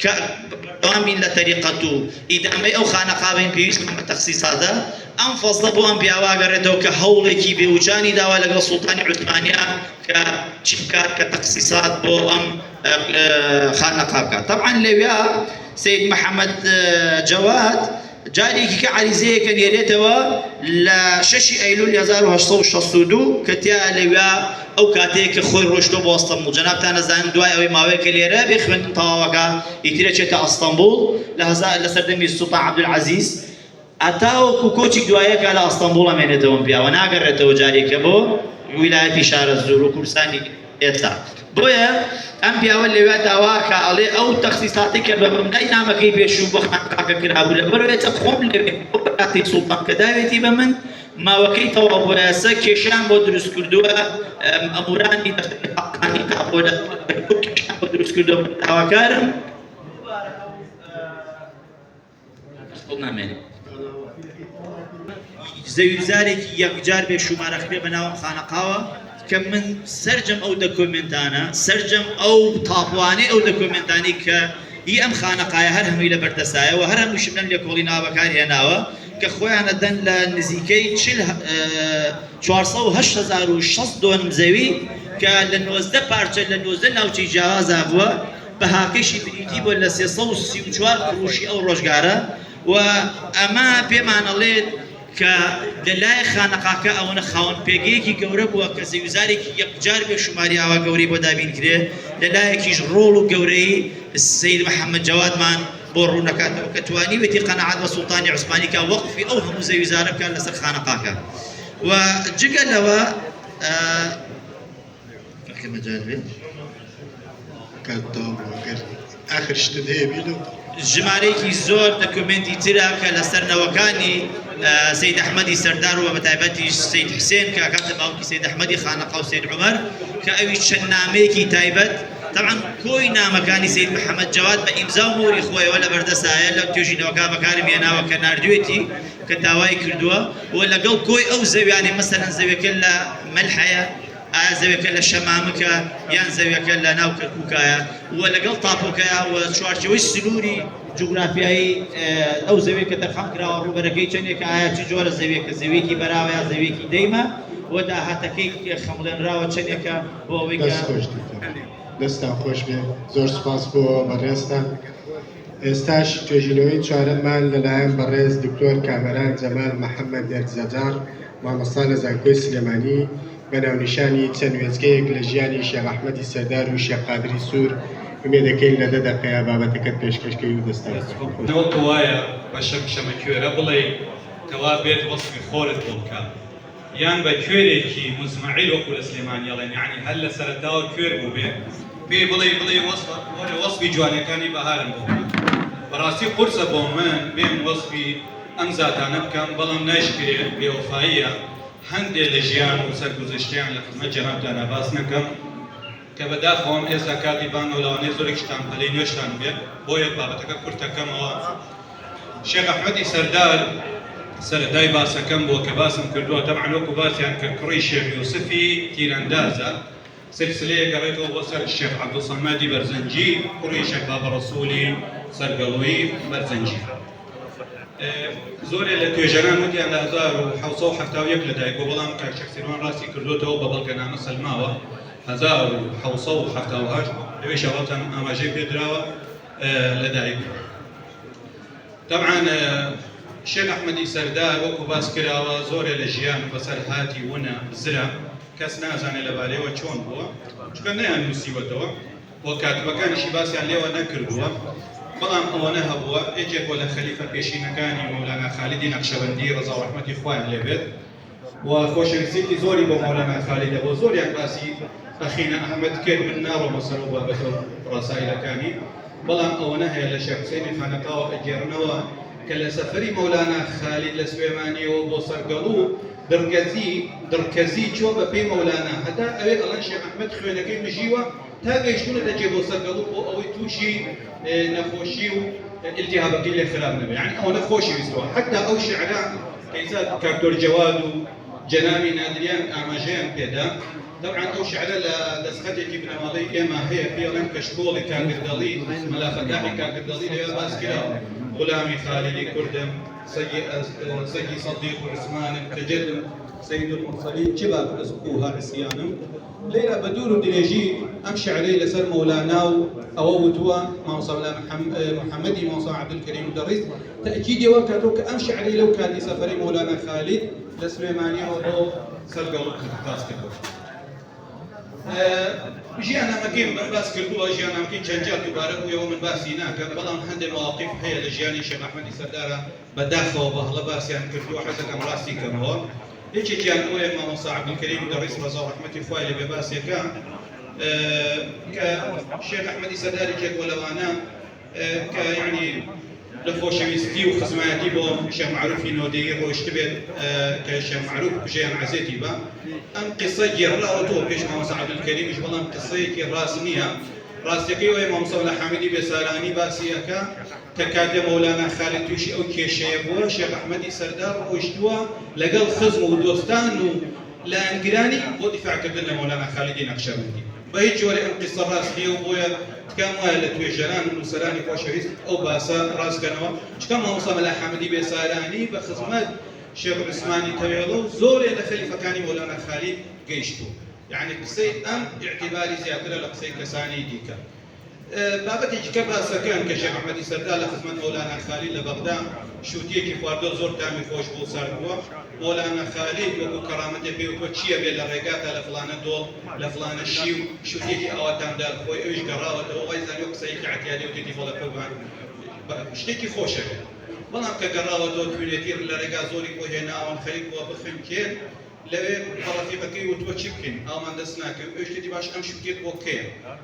بەردەوامین لە تەریقەت و ئیدامەی ئەو خانەقا بین پێویست بە تەخسیساتە ئەم فەزلە بۆ ئەم پیاوا گەڕێتەوە کە هەوڵێکی بێوجانی داوا لەگەڵ سوڵتانی عوسمانیا کە چی بکات کە تەخسیسات بۆ ئەم خانەقا بکات. طبعا لەوێ سەید محەممەد جەواد جارێکی کە عەریزەیەکە نێرێتەوە لە 6 ئەیلولی 1862 کە تیا لەوێ ئەو کاتەیە کە خۆی ڕۆشتۆ بۆ ئەستەمبول جەنابتان نەزانن دوای ئەوەی ماوەیەکە لێرە بێ خوێندن تەواوەکە ئیترە چێتە ئەستەمبول لە سەردەمی سوڵتان عەبدولعەزیز ئەتاوەکو کۆچی دوایەکە لە ئەستەمبول ئەمێنێتەوە پیاوە ناگەڕێتەوە جارێکە بۆ ویلایەتی شارەزور و کورسانی ئێستا بۆیە ئەم پیاوە لەوێ داوا کە ئەڵێ ئەو تەخسیساتی کە بە بەمدای نامەکەی پێشوو بۆ خانقاکە کرابوو لەبەرەوەیە خۆم لەوێ بۆ بەراتی سوڵتان کە داوێتی بە من ماوەکەی تەواو بۆ یاسە کێشیان بۆ دروست کردووە ئەمورانی دەفتەری حەقانی تاپۆلە کێشیان بۆ دروست کردووە داواکارم نامێنێ زەویزارێکی یەکجار بێ شومارەخرێ بە ناوم خانەقاوە کە من سەرجەم ئەو دەکۆمنتانە سەرجەم ئەو تاپوانەی ئەو دەکۆمنتانی کە هی ئەم خانەقایە هەر هەمووی لە بەردەسایەوە هەر هەمووشم لەم لێکۆڵی ناوەکار هێناوە کە خۆیانە دەن لە نزیکەی 480,000 دۆنم زەوی کە لە 90 پارچە لە 90 ناوچەی جیاوازا بووە بە هاکەشی بریتی بۆ لە 334 قروشی ئەو ڕۆژگارە و ئەمە پێمانەڵێت کە لەلای خانەقاکە ئەوەنە خاوەن پێگەیەکی گەورە بووە کە زەویزارێکی یەکجار بێ شوماری ئاوا گەورەی بۆ دابین کرێ لەلایەکیش ڕۆڵ و گەورەی سەید محەممەد جەوادمان بۆ ڕوونەکاتەوە کە توانی وێتی قەنەعات بە سوڵتانی عوسمانی کە وەقفی ئەو هەموو زەویزارە بکات لەسەر خانەقاکە و جگە لەوە مەجال بێت آخر شتت هەیە بیلو ژمارەیەکی زۆر دەکومنتی ترە کە لەسەر نەوەکانی سید ئەحمەدی سەردار و بە تایبەتی سید حسێن کە کاتە باوکی سید ئەحمەدی خانەقا و سید عومەر کە ئەوی چەند نامەیەکی تایبەت طبعا کۆی نامەکانی سید محەممەد جەواد بە ئیمزا و مۆری خۆیەوە لە بەردەسایە لە توێژینەوەکە بەکارم هێناوە کە ناردوێتی کە داوای کردووە و لەگەڵ کۆی ئەو زەویانی مەسەلەن زەویەکە لە مەلحەیە ئایا زەویەکە لە شەمامکە یان زەویەکە لە ناو کەرکووکایە و لەگەڵ تاپۆکەیە و چوارچەوەی سنووری جوگرافیایی ئەو زەویە کە تەرخەم کراوە ڕوبەرەکەی چەندێکە ئایا چ جۆرە زەویەکە زەویەکی بەراوە یا زەویەکی دەیمە و داهاتەکەی خەمڵێنراوە چەندێکە بۆ ئەوەی کە دەستان خۆش بێ زۆر سوپاس بۆ بەڕێستان ئێستاش توێژینەوەی چوارەممان لەلایەن بەڕێز دکتۆر کامەران جەمال محەممەد دەرجەجار مامۆستا لە زانکۆی سلێمانی بە ناونیشانی چەند وێچکەیەک لە ژیانی شێخ ئەحمەدی سەردار و شێخ قادری سوور ومێدەکەین لە 10 دەقەیە بابەتەکەت پێشکەشکەی و دەستان نەوەکە وایە بە شەمە کوێرە بڵێ کەوا بێت وەسفی خۆرت بۆ بکە یان بە کوێرێکی مزمعیل وەکو لە سلێمانیەڵێن یعنی هەر لە سەرەتاوە کوێر بوو بێ پێی بڵێ وەسفی جوانەکانی بەهارم بۆ بەڕاستی قورسە بۆ من بێم وەسفی ئەم زاتانە بکەم بەڵام نایشکرێت بێوەفاییە هەندێک لە ژیان و سەرگوزشتیان لە خزمەت جەنابتانە باس نەکەم کە بەداخەوەم ئێستا کاتی بانگەولاوانەی زۆرێکشتان پەلەی نوێشتان بێت بۆیە بابەتەکە کورتەکەمەوە شێخ ئەحمەدی سەردار سەرەتای باسەکەم بۆ کە باسم کردووە تەبعاً وەکو باسییان کە کوڕی شێخ یوسفی تیرەندازە سلسلەیە گەڕێتەوە بۆ سەر شێخ عەبدولسەمەدی بەرزەنجی کوڕی شێخ بابە ڕەسوولی سەرگەڵووی بەرزەنجی زۆرێ لە توێژەران وتیان لە 1970 لەدایک بۆ بەڵام کاک شێخ سیروان ڕاستی کردوێتەوە بە بەڵگەنامە سەلماوە 1970 لەوێ شەوەتان ئاماژەی پێدراوە لەدایک طبعاً شێخ ئەحمەدی سەردار وەکو باس کراوە زۆرێ لە ژیان بەسەر هاتی ونە زرە کەس نازانێت لەبارەیەوە چۆن بووە چونکە نەیانووسیوەتەوە بۆ کاتبەکانیشی باسییان لێوە نەکردووە بەڵام ئەوەنە هەبووە یەکێک بۆ لە خەلیفە پێشینەکانی مەولانا خالیدی نەقشەبەندی ڕەزا و ڕەحمەتی خوایان لێبێت و خۆشەویستێکی زۆری بۆ مەولانا خالیدە بۆ زۆریان باسی ئەخینە ئەحمەد کرد من ناڕۆمە سەر و بابەتە و ڕاسایلەکانی بەڵام ئەوەنە هەیە لە شێخ حوسێنی خانەقاوە ئەگێڕنەوە کە لە سەفەری مەولانا خالید لە سوێمانیەوە بۆ سەرگەڵوو دڕکەزی چۆ بە پێی مەولانا هەتا ئەوێ ئەڵەن شێخ ئەحمەد خوێنەکەی مژیوە تا گەیشتونە دەجێ بۆ سەرگەڵوو بۆ ئەوەی تووشی نەخۆشی و التهابەکەی لێ خراپ نەبێ یعنی ئەوەنە خۆشەویستەوە حتا ئەو شیعرا کەیسا کاکتۆر جەواد و جەنابی نادریان ئاماژەیان پێدا طبعاً ئەو شیعرە لە دەستخەتێکی بنەماڵەی ئێمە هەیە پێڵێن کەشکۆڵی کاکردەڵی مەلافەتاحی کاکردەڵی لەوێ باس کرا غلامی خالدی کوردم سەگی صدیق و عوسمانم تەجەدم سيد المرسلين جبا رزقوها عصيانم ليلة بدور دريجي أمشي عليه لسر مولانا أو وتوا ما وصل محمدي ما وصل عبد الكريم الدريس تأكيد وكاتوك أمشي عليه لو كان سفري مولانا خالد لسليمانية وضو سرقوا باسكتبول جيانا مكين باس كردوها جيانا مكين جنجات يبارك ويوم من باسينا كان بلان هند مواقف هي لجياني شيخ أحمد سردارة بدافع وبهلا باسيان كردوها حتى كم راسي كمهور هيك كان أول ما وصل عبد الكريم الدريس رضا ورحمة الله اللي بباسي كان كشيخ أحمد سردار جێک وەلەوانە کە یعنی لە خۆشەویستی و خزمەتی بۆ شێخ معروفی نۆدەیی ڕۆیشت بێت کە شێخ معروف کوژەیان عەزێتی بە ئەم قسە گێڕاوەتەوە پێش مامۆستا عەبدولکەریمیش بەڵام قسەیەکی ڕاست نییە ڕاستیەکەی وەیە مامۆستا مەلا حامدی بێسارانی باسی ئەکا کە کاتێ مەولانا خالید تووشی ئەو کێشەیە بووە شێخ ئەحمەدی سەردار ڕۆیشتووە لەگەڵ خزم و دۆستان و لایەنگرانی بۆ دیفاعکردن لە مەولانا خالیدی نەقشەبەندی بە هیچ جۆرە ئەم قسە ڕاستیە و بۆیە تکام وایە لە توێژەران و نووسەرانی خۆشەویست ئەو باسە ڕاستکەنەوە چکە مامۆستا مەلا حامدی بێسارانی بە خزمەت شێخ عوسمانی تەوێڵە و زۆرێ لە خەلیفەکانی مەولانا خالید گەیشتووە یعنی قسەی ئەم اعتیباری زیاترە لە قسەی کەسانی دیکە بابەتێکی کە باسەکەن کە شێخ ئەحمەدی سەردار لە خزمەت مەولانا خالید لە بەغدا شووتیەکی خواردە زۆر تامی خۆش بوو سەر بووە مەولانا خالید وەکو کەڕامەتێ پێ وتووە چییە بێ لە ڕێگاتە لە فڵانە دۆڵ لە فڵانە شی و شووتێکی ئاواتاندار خۆی ئەویش گەڕاوەتەوە وای زانیوە قسەیەکی عەتیادی وتێتی فەڵە پەوان شتێکی خۆشە بێت بەڵام کە گەڕاوەتەوە توێنێتی لە ڕێگا زۆری بۆ هێناوەن خەریک بووە بخوێن کێن لەوێ ڕەفیقەکەی وتووە چی بکەین ئامان دەست ناکەم ئەو شتێکی باش ئەم شووتێت بۆ کێ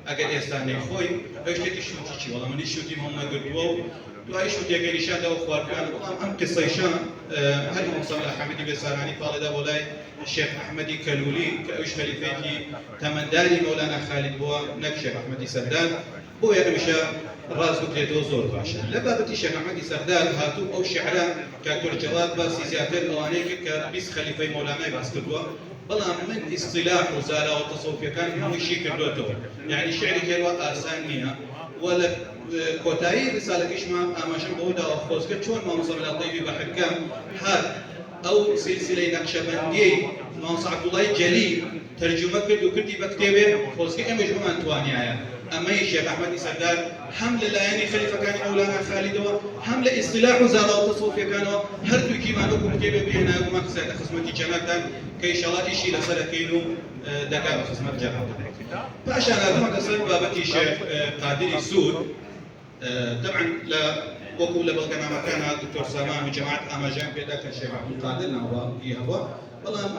ئەگەر ئێستا نەیخۆی ئەو شتێکی شووتی چی وەڵام منی شووتیم هەڵ نەگرتووە و دوای شووتێکە نیشاندەوە خواردویان بەڵام ئەم قسەیشان هەر مامۆستا مەلا حامدی بێسارانی پاڵێدا بۆ لای شێخ ئەحمەدی کەلولی کە ئەوش خەلیفەیەکی تەمەنداری مەولانا خالید بووە نەک شێخ ئەحمەدی سەردار بۆیە ئەمیشە ڕاست بکرێتەوە زۆر باشە لە بابەتی شێخ ئەحمەدی سەردار هاتوو ئەو شیعرە کاکتۆر جەواد باسی زیاتر ئەوانەیە کرد کە 20 خەلیفەی مەولانای باس کردووە بەڵام من ئیستیلاح و زاراوە تەسەوفیەکان هەموویشی کردوێتەوە یعنی شیعری هێروا ئاسان نییە و لە کۆتایی ڕسالەکەیشمان ئاماژەم بەوە داوە خۆزگە چۆن مامۆستا مەلا تەیبی بەحرکەم هات ئەو سیلسیلەی نەقشەبەندیەی مامۆستا عەبدوڵڵای جەلیل تەرجمە کرد و کردی بە کتێبێ خۆزگە ئێمەش بمان توانایە ئەمەی شێخ ئەحمەدی سەردار هەم لە لایەنی خەلیفەکانی مەولانا خالیدەوە هەم لە ئیستیلاح و زاراوە تەسەوفیەکانەوە هەردووکیمان وەکو کتێبێ بهێناومان قسەیەکە خزمەتی جەنابتان کە ئینشاڵڵا ئیشی لەسەرەکەین و دەکا بە خزمەت جەنابتان پاشان هاتووە لەسەر بابەتی شێخ قادری سوود طبعا وەکو لە بەڵگەنامەکانە دکتۆر سامان و جەماعەت ئاماژیان پێدا کە شێخ عەبدولقادر ناوبانگی هەبووە بەڵام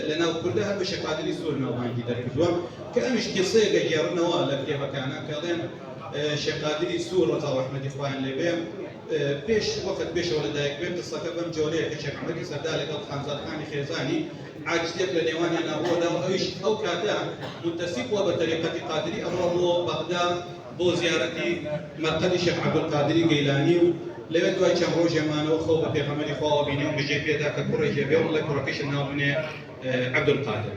لە ناو کوردە هەر بە شێخ قادری سوود ناوبانگی دەرکردووە کە ئەمیش قسەیەکە گێڕنەوە لە کتێبەکانە کە دەڵێن شێخ قادری سوود ڕەزا ئەحمەدی خوایان لێبێ پێش وەخت پێشەوە لەدایک بێت قسەکە بەم جۆرەیە کە شێخ ئەحمەدی سەردار لەگەڵ خانزادەکانی خێزانی عاجزیەک لە نێوانیان نابووەدا و ئەویش ئەو کاتە متەسیب بووە بە تەریقەتی قادری ئەمڕۆ بۆ بەغدا بۆ زیارەتی مەرقەدی شێخ عەبدولقادری گەیلانی و لەوێ دوای چەند ڕۆژێمانەوە خەو بە پێغەمبەری خواوە بینی و بژێ پێدا کە کوڕێکی بێ وڵڵی کوڕەکەیشم ناوبنێ عەبدولقادر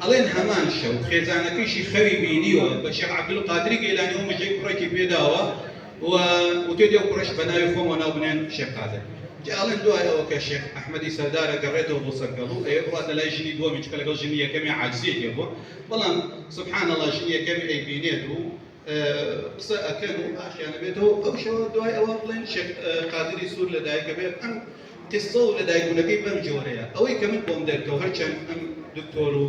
ئەڵێن هەمان شەو خێزانەکەیشی خەوی بینیوە بە شێخ عەبدولقادری گەیلانی و مژەی کوڕێکی پێداوە وتێ و کوڕش بە ناوی خۆمەوە ناوبنێن شێخ قادر ئەڵێن دوای ئەوە کە شێخ ئەحمەدی سەردارە گەڕێتەوە بۆ سەرگەڵوو ئەوێ بڕاتە لای ژنی دووەمی چکە لەگەڵ ژنی یەکەمی عاجزیەکێ بووە بەڵام سوبحان الله ژنی یەکەمی ئەیبینێت و قسە ئەکەن و ئاشیانە بێتەوە ئەو شەوە دوای ئەوە بڵێن شێخ قادری سوود لەدایکە بێت ئەم قسە و لەدایکبوونەکەی بەم جۆرەیە ئەوەی کە من بۆم دەرکەوە هەرچەند ئەم دکتۆر و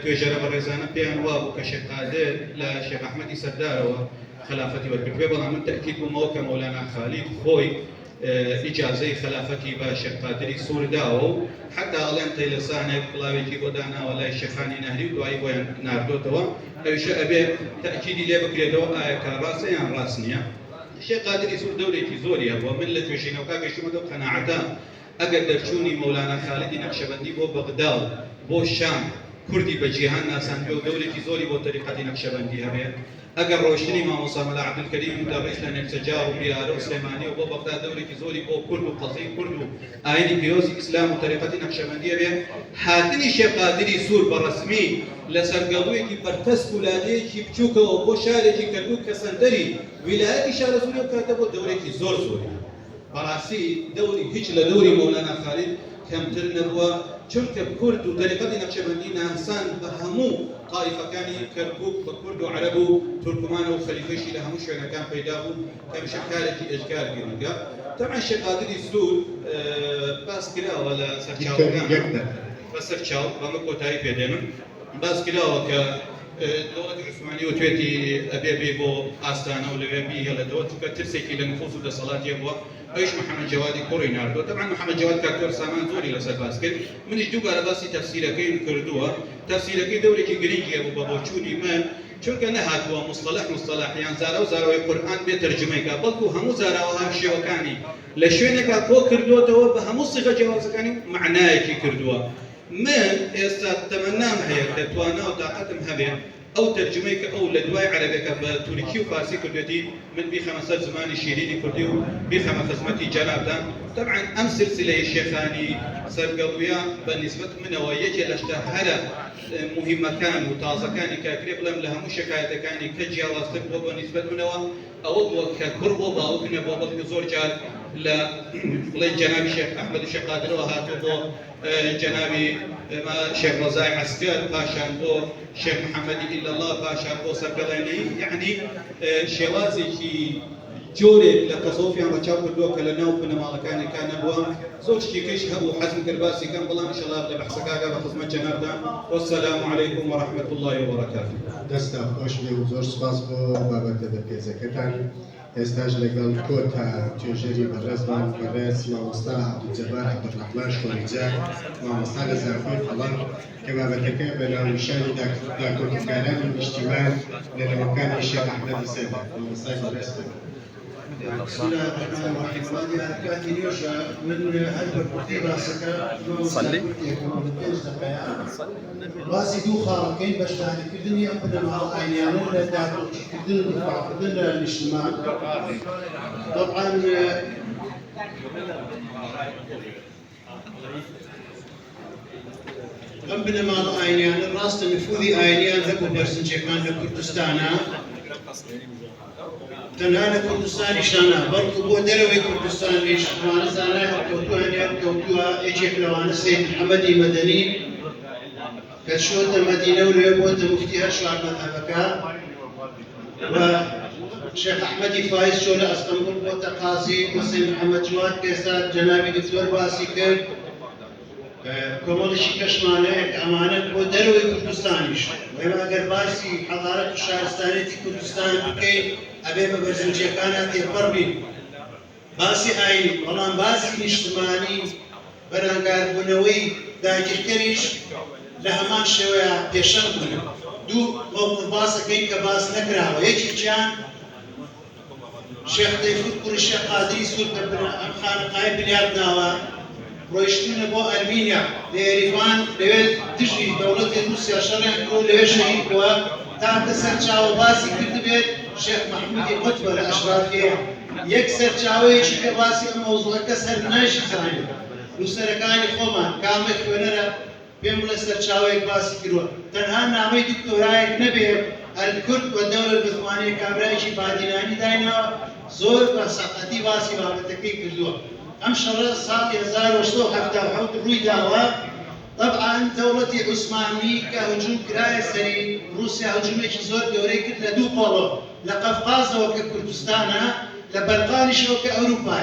توێژەرە بەڕێزانە پێیان وا بوو کە شێخ قادر لە شێخ ئەحمەدی سەردارەوە خلافەتی وەرگرتوێ بەڵام من تەکید بوومەوە کە مەولانا خالید خۆی ئیجازەی خلافەتی بە شێخ قادری سوور داوە و حتا ئەڵێن تەیلسانێک بڵاوێکی بۆ داناوە لای شێخانی نەهری و دوایی بۆیان ناردۆتەوە ئەویشە ئەبێ تەکیدی لێ بکرێتەوە ئایا کە ڕاستە یان ڕاست نییە شێخ قادری سوور دەورێکی زۆری هەبووە من لە توێژینەوەکە گەیشتمەوە قەناعەتە ئەگەر دەرچوونی مەولانا خالیدی نەقشەبەندی بۆ بەغدا و بۆ شام کوردی بە جیهان ناساندوێ و دەورێکی زۆری بۆ تەریقەتی نەقشەبەندی هەبێت ئەگەر ڕۆشتنی مامۆستا مەلا عەبدولکەریم دەڕێژ لە نێرچەجار و بیارە و سلێمانی و بۆ بەغدا دەورێکی زۆری بۆ کورد و قەزەی کورد و ئاینی پیرۆزی ئیسلام و تەریقەتی نەقشەبەندی هەبێت هاتنی شێخ قادری سوور بە ڕەسمی لە سەرگەڵوویەکی بەرتەسک و لانەیەکی بچووکەوە بۆ شارێکی کەرکووک کە سەنتەری ویلایەتی شارە سووریە بکاتە بۆ دەورێکی زۆر زۆری بەڕاستی دەوری هیچ لە دەوری مەولانا خالید کەمتر نەبووە چونکە کورد و تەریقەتی نەقشەبەندی ناسان بە هەموو طائفەکانی کەرکووک بە کورد و عەرەب و تورکمان و خەلیفەیشی لە هەموو شوێنەکان پەیدا بوو کە بە شەکارێکی ئەجگار گرنگە طبعا شێخ قادری سوور باس کراوە لە سەرچاوەکان بە سەرچاو بەمە کۆتایی پێدێنم باس کراوە کە دەوڵەتی عوسمانی وتوێتی ئەبێ بێ بۆ ئاستانە و لەوێ بیهێڵێتەوە چونکە ترسێکی لە نفوس و دەسەڵاتیە بووە ئەویش محەممەد جەوادی کوڕی ناردووە طبعا محەممەد جەواد کاکتۆر سامان زۆری لەسەر باس کرد منیش دووبارە باسی تەفسیرەکەیم کردووە تەفسیرەکەی دەورێکی گرنگیە بوو بە بۆچوونی من چونکە نەهاتووە مستەلاح یان زارە و زاراوەی قورئان بێ تەرجمەیکا بەڵکو هەموو زاراوە هەم شێوەکانی لە شوێنێکا کۆ کردوتەوە بە هەموو سیغە جیاوازەکانی معنایەکی کردووە. من ئێستا تەمەنام هەیە کە توانا و تاقەتم هەبێ ئەو تەرجمەی کە ئەو لە دوای عەرەبەکە بە تورکی و فارسی کردوێتی من بیخەمە سەر زمانی شیرینی کوردی و بیخەمە خزمەتی جەنابدان. طبعا ئەم سلسلەی شێخانی سەرگەڵوویە بە نیسبەت منەوە یەکێ لە شتە هەرە مهمەکان و تازەکانی کاکرێ بڵێم لە هەموو شکایەتەکانی کە جیاوازتر بۆ بە نیسبەت منەوە ئەوە بووە کە کوڕ بۆ باوکنە بۆ بەڵکە زۆر جار لە بڵێن جەنابی شێخ ئەحمەد شێخ قادرەوە هاتووە بۆ جەنابی شێخ ڕەزای عەسکەر پاشان بۆ شێخ محەممەدی ئیلەڵڵا پاشان بۆ سەرگەڵێنی یعنی شێوازێکی جۆرێک لە تەسەوفیان ڕەچاو کردووە کە لە ناو بنەماڵەکانێکا نەبووە زۆر شتێکیش هەبوو حەزم کرد باسی کەم بەڵام ئینشەڵڵا لە بەحسەکەدا بە خزمەت جەنابدان وەسەلام عەلەیکوم وەڕەحمەت الله وبەرەکاتوه. دەستە خۆش بێ و زۆر سپاس بۆ بابەتە دەپێزەکەتان. ئێستاش لەگەڵ کۆتا توێژەری بەڕێزمان بەڕێز مامۆستا عەبدولجەبار عەبدوڕەحمان شۆریجە مامۆستا لە زانکۆی فەڵەن کە بابەتەکە بە ناونیشانی داکۆڕکارانی نیشتیمان لە نەوەکانی شێخ ئەحمەدی سەردار مامۆستای بەڕێز بکەن. بسم الله الرحمن الرحيم. هذه كاتي نيوشا من هذا الكرتي راسك صلي راسي دو خارقين باش تعني كردني أبدا مع العينيان ولا داخل كردنا الاجتماع. طبعا أبدا مع العينيان الراس تنفوذي عينيان هبو برسنجي كان لكردستانا تنها لكردستان شانا بلکو بو دروي كردستان ليش وانا زانا كوتوها نيا كوتوها اجيب لوانا سيد محمدي مدني كشوت المدينة وليبوت مفتيها شعب مذهبكا وشيخ أحمدي فايز شولا اسطنبول بوتا قاضي وسيد محمد جواد كيسات جنابي دكتور باسي كرد كومولشي كشمانه امانه بو دروي كردستانيش وما اگر باسي حضارة الشهرستانية كردستان بكي أبي ببرزنجي كانت يقربين باسي آيني والله باسي اجتماعي برانقار بنوي داجر كريش لهمان شوية بيشن بنا دو موقف باسا كين كباس نكرا ويجي جان شيخ ضيفوت كل الشيخ قادري سورة أم خانقاي بليار ناوا رويشتون بو أرمينيا ليريفان ليل تجري دولة روسيا شرعي كرو ليل شهيد بوا تحت سرچاو باسي كرد بيت شيخ محمود قطب الأشرافية يكسر شاوي شيء باسي موضوع كسر ناشي زاني وسركاني خوما كامل ونرى بيملا سر شاوي باسي كرو تنها نامي دكتورايك نبي الكرد والدولة العثمانية كامل شيء باديناني داينا زور بسقطي باسي بابتكي كردوه أم شرط صار يزار وشلو حتى وحوت روي دعوة. طبعا دولة عثمانية كهجوم كراية سري روسيا هجومي زور دوري كد لدو قولو لقفقاز وككردستان لبلقانش وكأوروبا.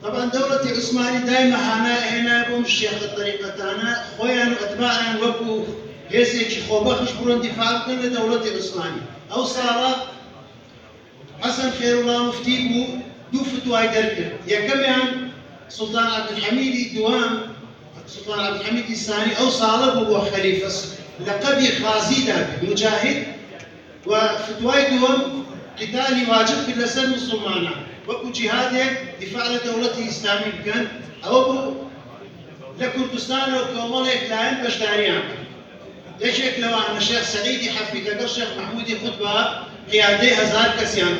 طبعا دولة عثمانية دائما هنا بوم الشيخ الطريقة تاعنا خويا واتباعنا وكو هيسيك خوبخش برون دفاع كنا دولة عثمانية أو صار حسن خير الله مفتي دو فتوى دركه يا كمان سلطان عبد الحميد الدوام سلطان عبد الحميد الثاني او صالب هو خليفه لقب خازي مجاهد وفتوى دوام قتالي واجب كل سنه مسلمانا وكو جهاد دفاع لدولة الاسلاميه كان او لكردستان وكومولك لاين باش داريان ليش لو انا الشيخ سعيد حفيد الشيخ محمود خطبه قيادي هزار كسيان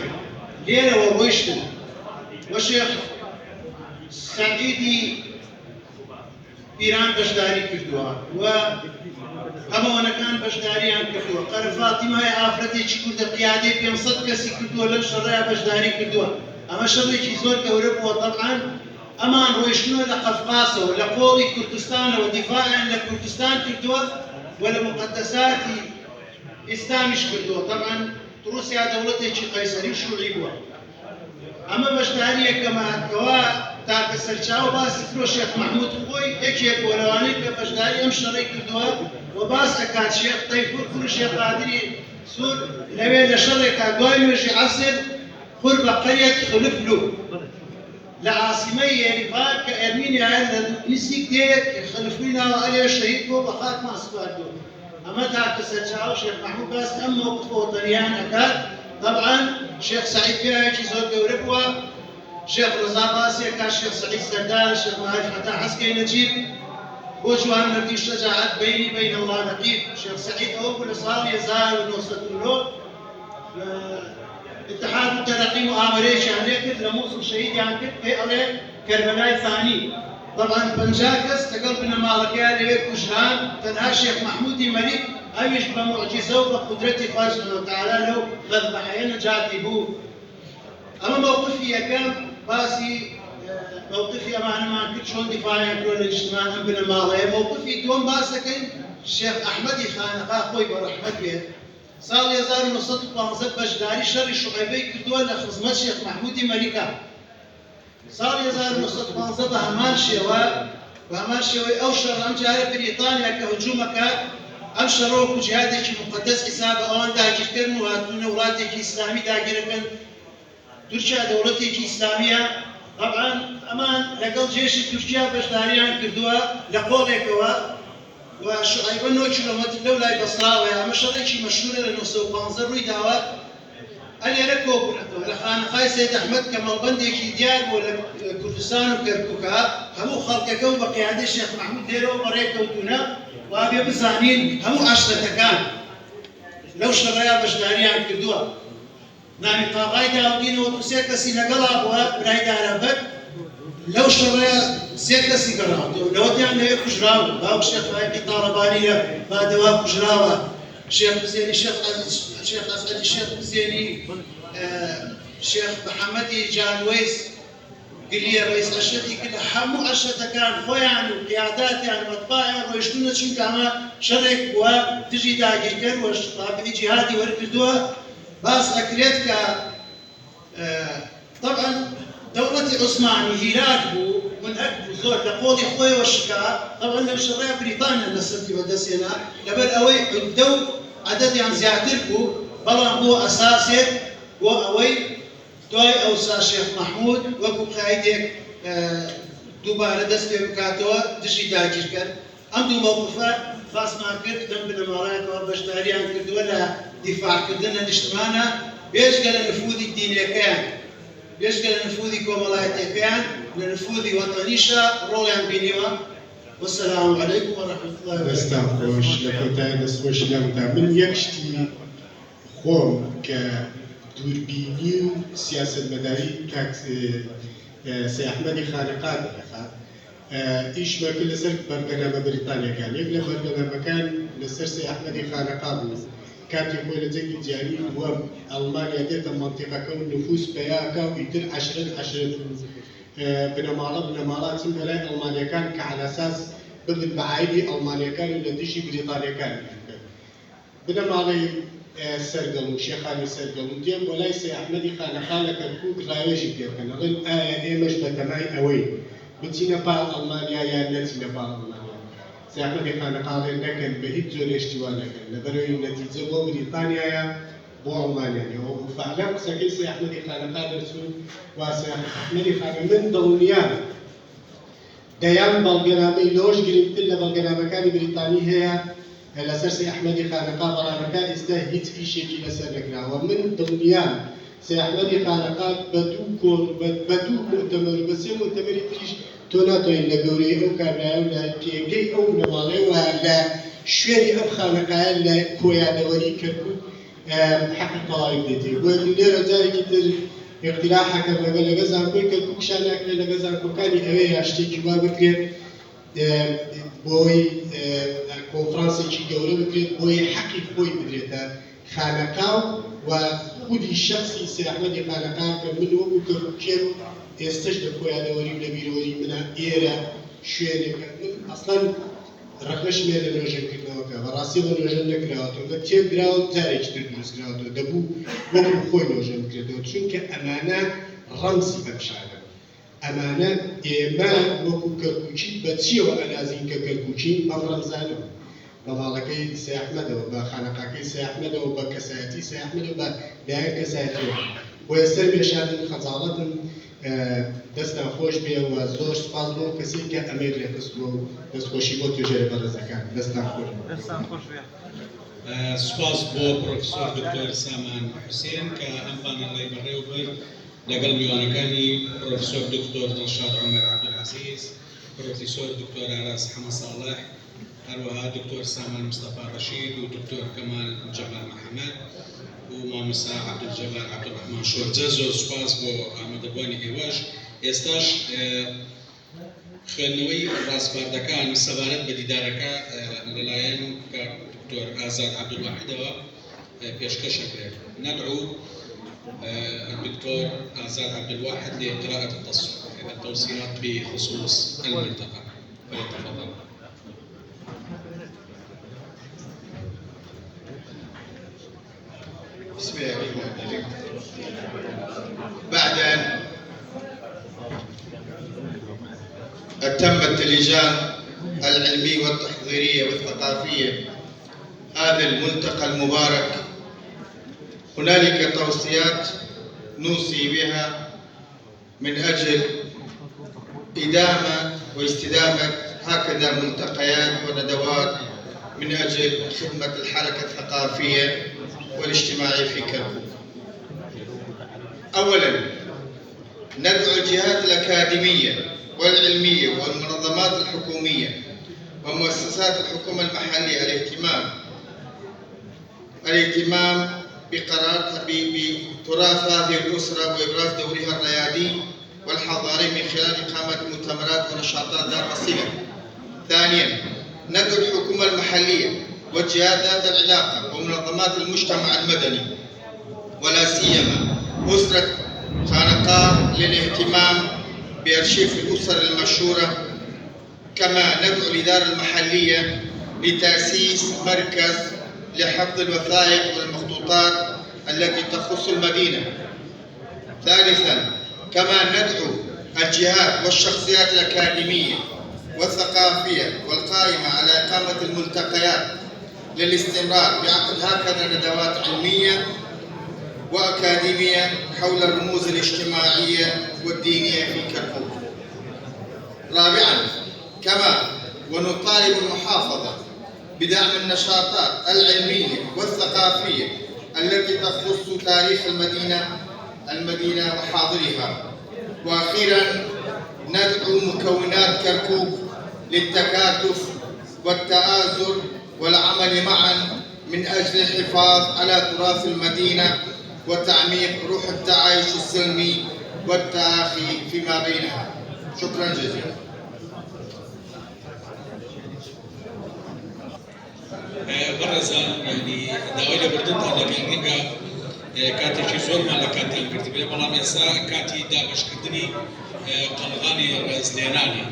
ليله ورويشتن وشيخ سعيدي إيران بشداري كردوها وأما وانا كان بشداري عن كردوها قال فاطمة يا آفرتي شكرد قيادي بيمصد كسي كردوها لم شرعي بشداري كردوها أما شرعي زور كوربوها طبعا أما رويشنو لقفقاسه ولقولي كردستان ودفاعا لكردستان كردوها ولمقدسات إسلامش كردوها طبعا روسيا دولتي قيصري شرعي بوها اما بشتاريه كما كوا تاك سرچاو باس فرو شيخ محمود خوي اكيك ولواني بشتاري ام شرعي كردوها وباس اكاد شيخ طيفور فرو شيخ قادري سور لوي لشرك قوي وجي عصر قرب قريه خلفلو لعاصميه رفاق كارمينيا نسيك خلفلنا عليه شهيد بو بخات ما سبادو أما تعكس الشاو شيخ محمود باس أم موقف وطنيان أكاد طبعا شيخ سعيد فيها زود دوربوا شيخ رضا باسي كان شيخ سعيد سردار شيخ معارف فتاح حسكي نجيب وجوان نردي الشجاعات بيني بين الله نقيب شيخ سعيد أول صار يزال ونوصل له اتحاد الترقي مؤامرة شهرية لموصل شهيد يعني هي عليه كربلاء ثاني طبعا بنجاكس تقربنا مالكيا ليك وجهان تنها شيخ محمودي ملك أيش بمعجزة وبقدرتي الله سبحانه وتعالى لو مذبحين جاتي بو أما موقفي كان باسي موقفي أمانة ما كنت شلون دفاعي يكون الاجتماع أم بنا مالي موقفي دوم باسكين الشيخ أحمدي خانقاه خوي برحمة به صار يزار نصت بانزت بجداري شر شعيبي كردوه لخزمة الشيخ محمودي ملكة صار يزار نصت بانزت بهمان شوي أو شر أم جارة بريطانيا كهجومك أم شروك جهادك مقدس حساب أوان داجر كرن وهاتون ولاتك إسلامي داجر كن تركيا دولتك إسلامية طبعا أمان لقل جيش تركيا بجداريان كردوه لقولك وشعيب النوع كيلومتر لولا بصراوي أما شريكي مشهورة لأنه سوق بانزر ويداوات أنا ركوب ولا خانقاي سيد أحمد كمال بندي كي ديار ولا كردستان وكركوكا همو خلقك وبقيادة الشيخ محمود ديرو مريكا وتونا وأبي بزانين همو عشرة كان لو شرايا بجداريان كردوها نامي قاقاي داودين وتوسيكا سيناقلا أبوها براي داربك لو شرايا زيادة سيجارات لو يعني هيك كجراوة باو الشيخ فايقي طالبانية بادوا كجراوة الشيخ بزيني الشيخ أسعد الشيخ بزيني الشيخ محمدي جانويس قليا رئيس أشتي كده حمو أشتا كان خويا وقيادات يعني مطباع ويشتون شو كما شرك وتجي داجر كر وطابعي جهادي وركدوها باس أكريت طبعا دولة عثماني هيرات بو من أكبر زور لقودي خوي والشكا طبعا لو شرايا بريطانيا نسلتي ودسينا لبل أوي عدو عدد يعني زيادتركو بلان بو أساسي بو أوي توي أوسا شيخ محمود وكو قايدك دوباره دست بكاتوا دشي داجر كر أم دو موقفات باس ما كرت دم بالمرايات وبشتاريان كرد ولا دفاع كردنا الاجتماعنا بيشغل نفوذ الديني كان بيشغل نفوذي كومالايتي كان لنفوذي وطنيشة رولان بينيوا والسلام عليكم ورحمة الله وبركاته. نستعفوش لكوتاي نسوش لمتا من يكشتي خوم كدوربيني سياسة مداري كاك سي أحمدي خانقات لخا إيش ما كل سر برنامج بريطانيا كان يقل برنامج كان لسر سي أحمدي خانقات كانت يقول لك جاري هو ألمانيا ديت المنطقة كون نفوس بياكا ويتر عشرة بنمالات سنبلاي ألمانيا كان كعلى أساس ضد بعيدي ألمانيا كان اللي تجي بريطانيا كان بنمالي سرقلو شيخاني سرقلو ديم وليس أحمدي خانقالك الكوك لا يجي ديم كان غن إيمش بتماي أوي بتينا بال ألمانيا يا نتينا بال ألمانيا سي أحمدي خانقال نكن بهيج زور اشتوانا كان لبروي النتيجة بو بريطانيا يا بو ألمانيا وفعلا سكي سي أحمدي خانقال رسول وسي أحمدي خانقال من دوليان ديان بلغنامي لوش قريبت لنا بلغنامي كان بريطاني هي لسر سي أحمدي خانقال بلغنامي استه هيت في شيء لسر نكنا ومن دوليان سي أحمدي خانقال بدو مؤتمر بس مؤتمر تريش تونا توين لجوري أو كابلا ولا بيجي أو نمالي ولا شوي أو خانقال لا كويا دوري كركو حق طائف دتي واللي رجال كتير اقتراح كما قال لجزان كل كركو شانك لجزان كوكاني أوي أشتكي بابكر بوي كونفرنس كي جوري بكر بوي حقي بوي بدريتا خانقال وخودي الشخصي سي أحمدي خانقال كمن وقو كركو استجد كويا دوري ولا بيروري من إيرا شوية من أصلاً رقمش ميل نوجن كنا وراسي نوجن نكراوتو بتشيب جراوت زاريج تدرس جراوتو دبو وقو خوي نوجن كراوتو شنك أمانة رمزي بمشانا أمانة إيمان وقو كركوشي بتشيو ألازين كركوشي أم رمزانو بمالكي سي أحمد وبخانقاكي سي أحمد وبكساتي سي أحمد وببيان كساتي ويستر بيشان خزالة دەستان خۆش بێ و زۆر سپاس بۆ کەسی کە ئەمەی لێخست بۆ دەستخۆشی بۆ توێژەرە بەڕێزەکان دەستان خۆش سپاس بۆ پرۆفسۆر دکتۆر سامان حوسێن کە ئەم پانەڵەی بەڕێوە برد لەگەڵ میوانەکانی پرۆفسۆر دکتۆر دڵشاد عومەر عەبدولعەزیز، پرۆفیسۆر دکتۆر ئاراس حەمە ساڵح، هەروەها دکتۆر سامان مستەفا ڕەشید و دکتۆر کەمال جەمال محەممەد و مامۆستا عەبدولجەبار عەبدوڕەحمان شۆرجە. زۆر سپاس بۆ ئامادەبوانی ئێوەش. ئێستاش خوێندنەوەی ڕاستپاردەکان سەبارەت بە دیدارەکە لەلایەن دکتۆر ئازاد عەبدولواحیدەوە پێشکەشەکرێت. ندعو الدكتور آزاد عبد الواحد لقراءة التوصيات بخصوص الملتقى فليتفضل. بسم الله الرحمن الرحيم. بعد أن تمت اللجان العلمية والتحضيرية والثقافية هذا الملتقى المبارك، هنالك توصيات نوصي بها من أجل إدامة واستدامة هكذا ملتقيات وندوات من أجل خدمة الحركة الثقافية والاجتماعية في كركوك. أولاً ندعو الجهات الأكاديمية والعلمية والمنظمات الحكومية ومؤسسات الحكومة المحلية الاهتمام بقرارها بتراث هذه الأسرة وإبراز دورها الريادي والحضاري من خلال إقامة مؤتمرات ونشاطات ذات صلة. ثانياً ندعو الحكومة المحلية والجهات ذات العلاقة ومنظمات المجتمع المدني ولا سيما أسرة خانقاه للاهتمام بأرشيف الأسر المشهورة. كما ندعو الإدارة المحلية لتأسيس مركز لحفظ الوثائق والمخطوطات التي تخص المدينة. ثالثاً كما ندعو الجهات والشخصيات الأكاديمية والثقافية والقائمة على إقامة الملتقيات للاستمرار بعقد هكذا ندوات علمية وأكاديمية حول الرموز الاجتماعية والدينية في كركوك. رابعاً كما ونطالب المحافظة بدعم النشاطات العلمية والثقافية التي تخص تاريخ المدينة وحاضرها. وأخيراً ندعو مكونات كركوك للتكاتف والتآزر والعمل معاً من أجل الحفاظ على تراث المدينة وتعميق روح التعايش السلمي والتآخي فيما بينها. شكراً جزيلاً. بەڕێزان ینی داوای لە بردنتان لەگەڵ ڕەنگە کاتێکی زۆرمان لە کاتتان کردبێ، بەڵام ئێستا کاتی دابشکردنی قەڵغانی ڕێزلێنانی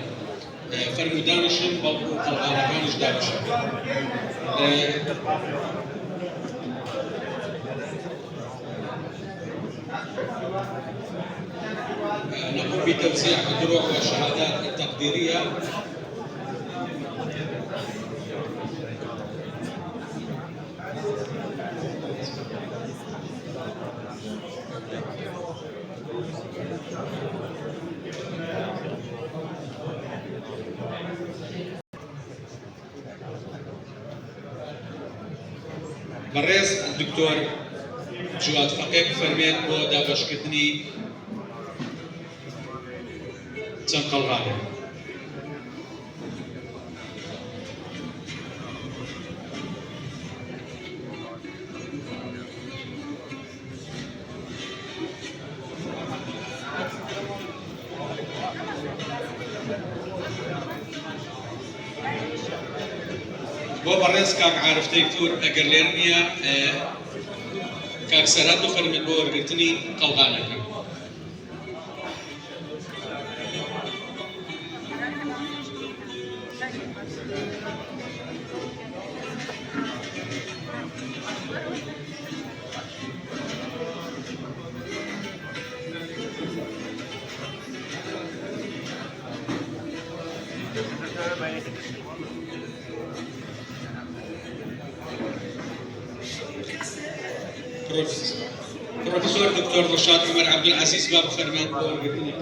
فەرمودانشن بەڵکو قەڵغانەکانیش دابشن. نقوم بتوزيع الدروع والشهادات التقديرية. بەڕێز دکتۆر جواد فەقێ بفەرمێت بۆ دابەشکردنی چەند قەڵغانێک. بۆ بەڕێز کاک عارف تەیفور ئەگەر لێر نییە کاک سەرهەت بفەرمێت بۆ وەرگرتنی قەڵغانەکە. بروفيسور دكتور رشاد عمر عبد العزيز باب فرمان بورقتني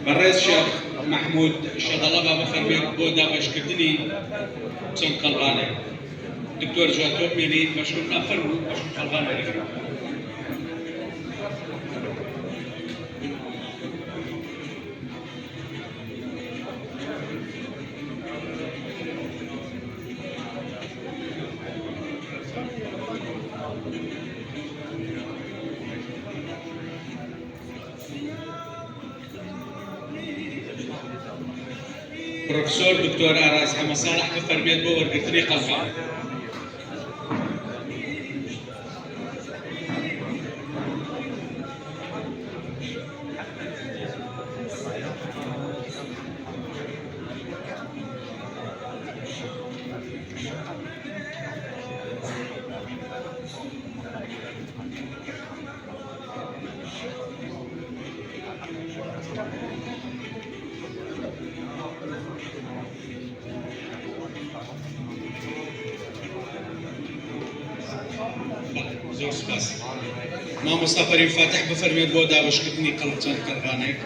برئيس شيخ محمود شغله بابا فرمان بودا باشكردني تم قلغاني دكتور جواتوب ميني مشغول ما فرمو مشغول قلغاني بروفيسور دكتور أراز حمد صالح بفرميت بور قلتني قلقان زور سپاس مامۆستا فەریم فاتح بفەرمێت بۆ دابەشکردنی قەڵچەند قەرغانێک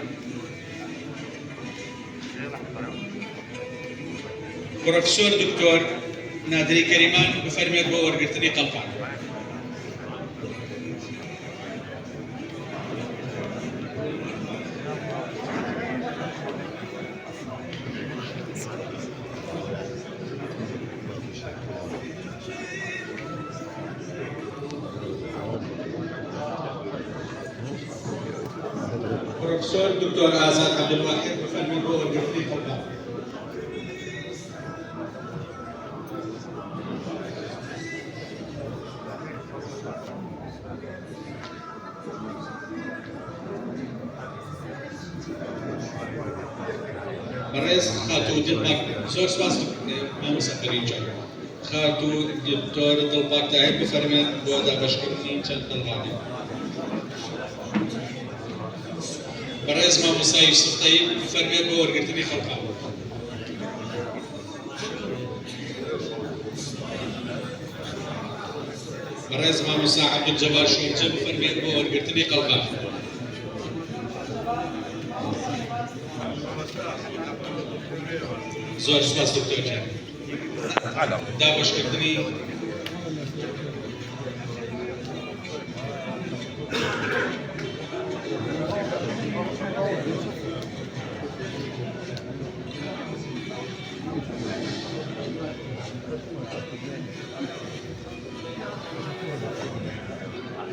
پرۆفیسۆر دکتۆر نادری کەریمان بفەرمێت بۆ وەرگرتنی قەڵقان پروفیسور دکتور آزاد عبدالواحد بفرمید بۆ وەرگرتنی قەڵقان بەڕێز خاتوو دڵباک زۆر سپاس مامۆستا فەرینجان خاتوو دکتۆر دڵباک تاهیر بفەرمێت بۆ دابەشکردنی چەند قەڵغانێک بەڕێز مامۆستا یوسف تەیب بفەرمێت بۆ وەرگرتنی خەڵقان بەڕێز مامۆستا عەبدولجەبار شۆرجە بفەرمێت بۆ وەرگرتنی قەڵقان زۆر سپاس دکتۆر جان دابەشکردنی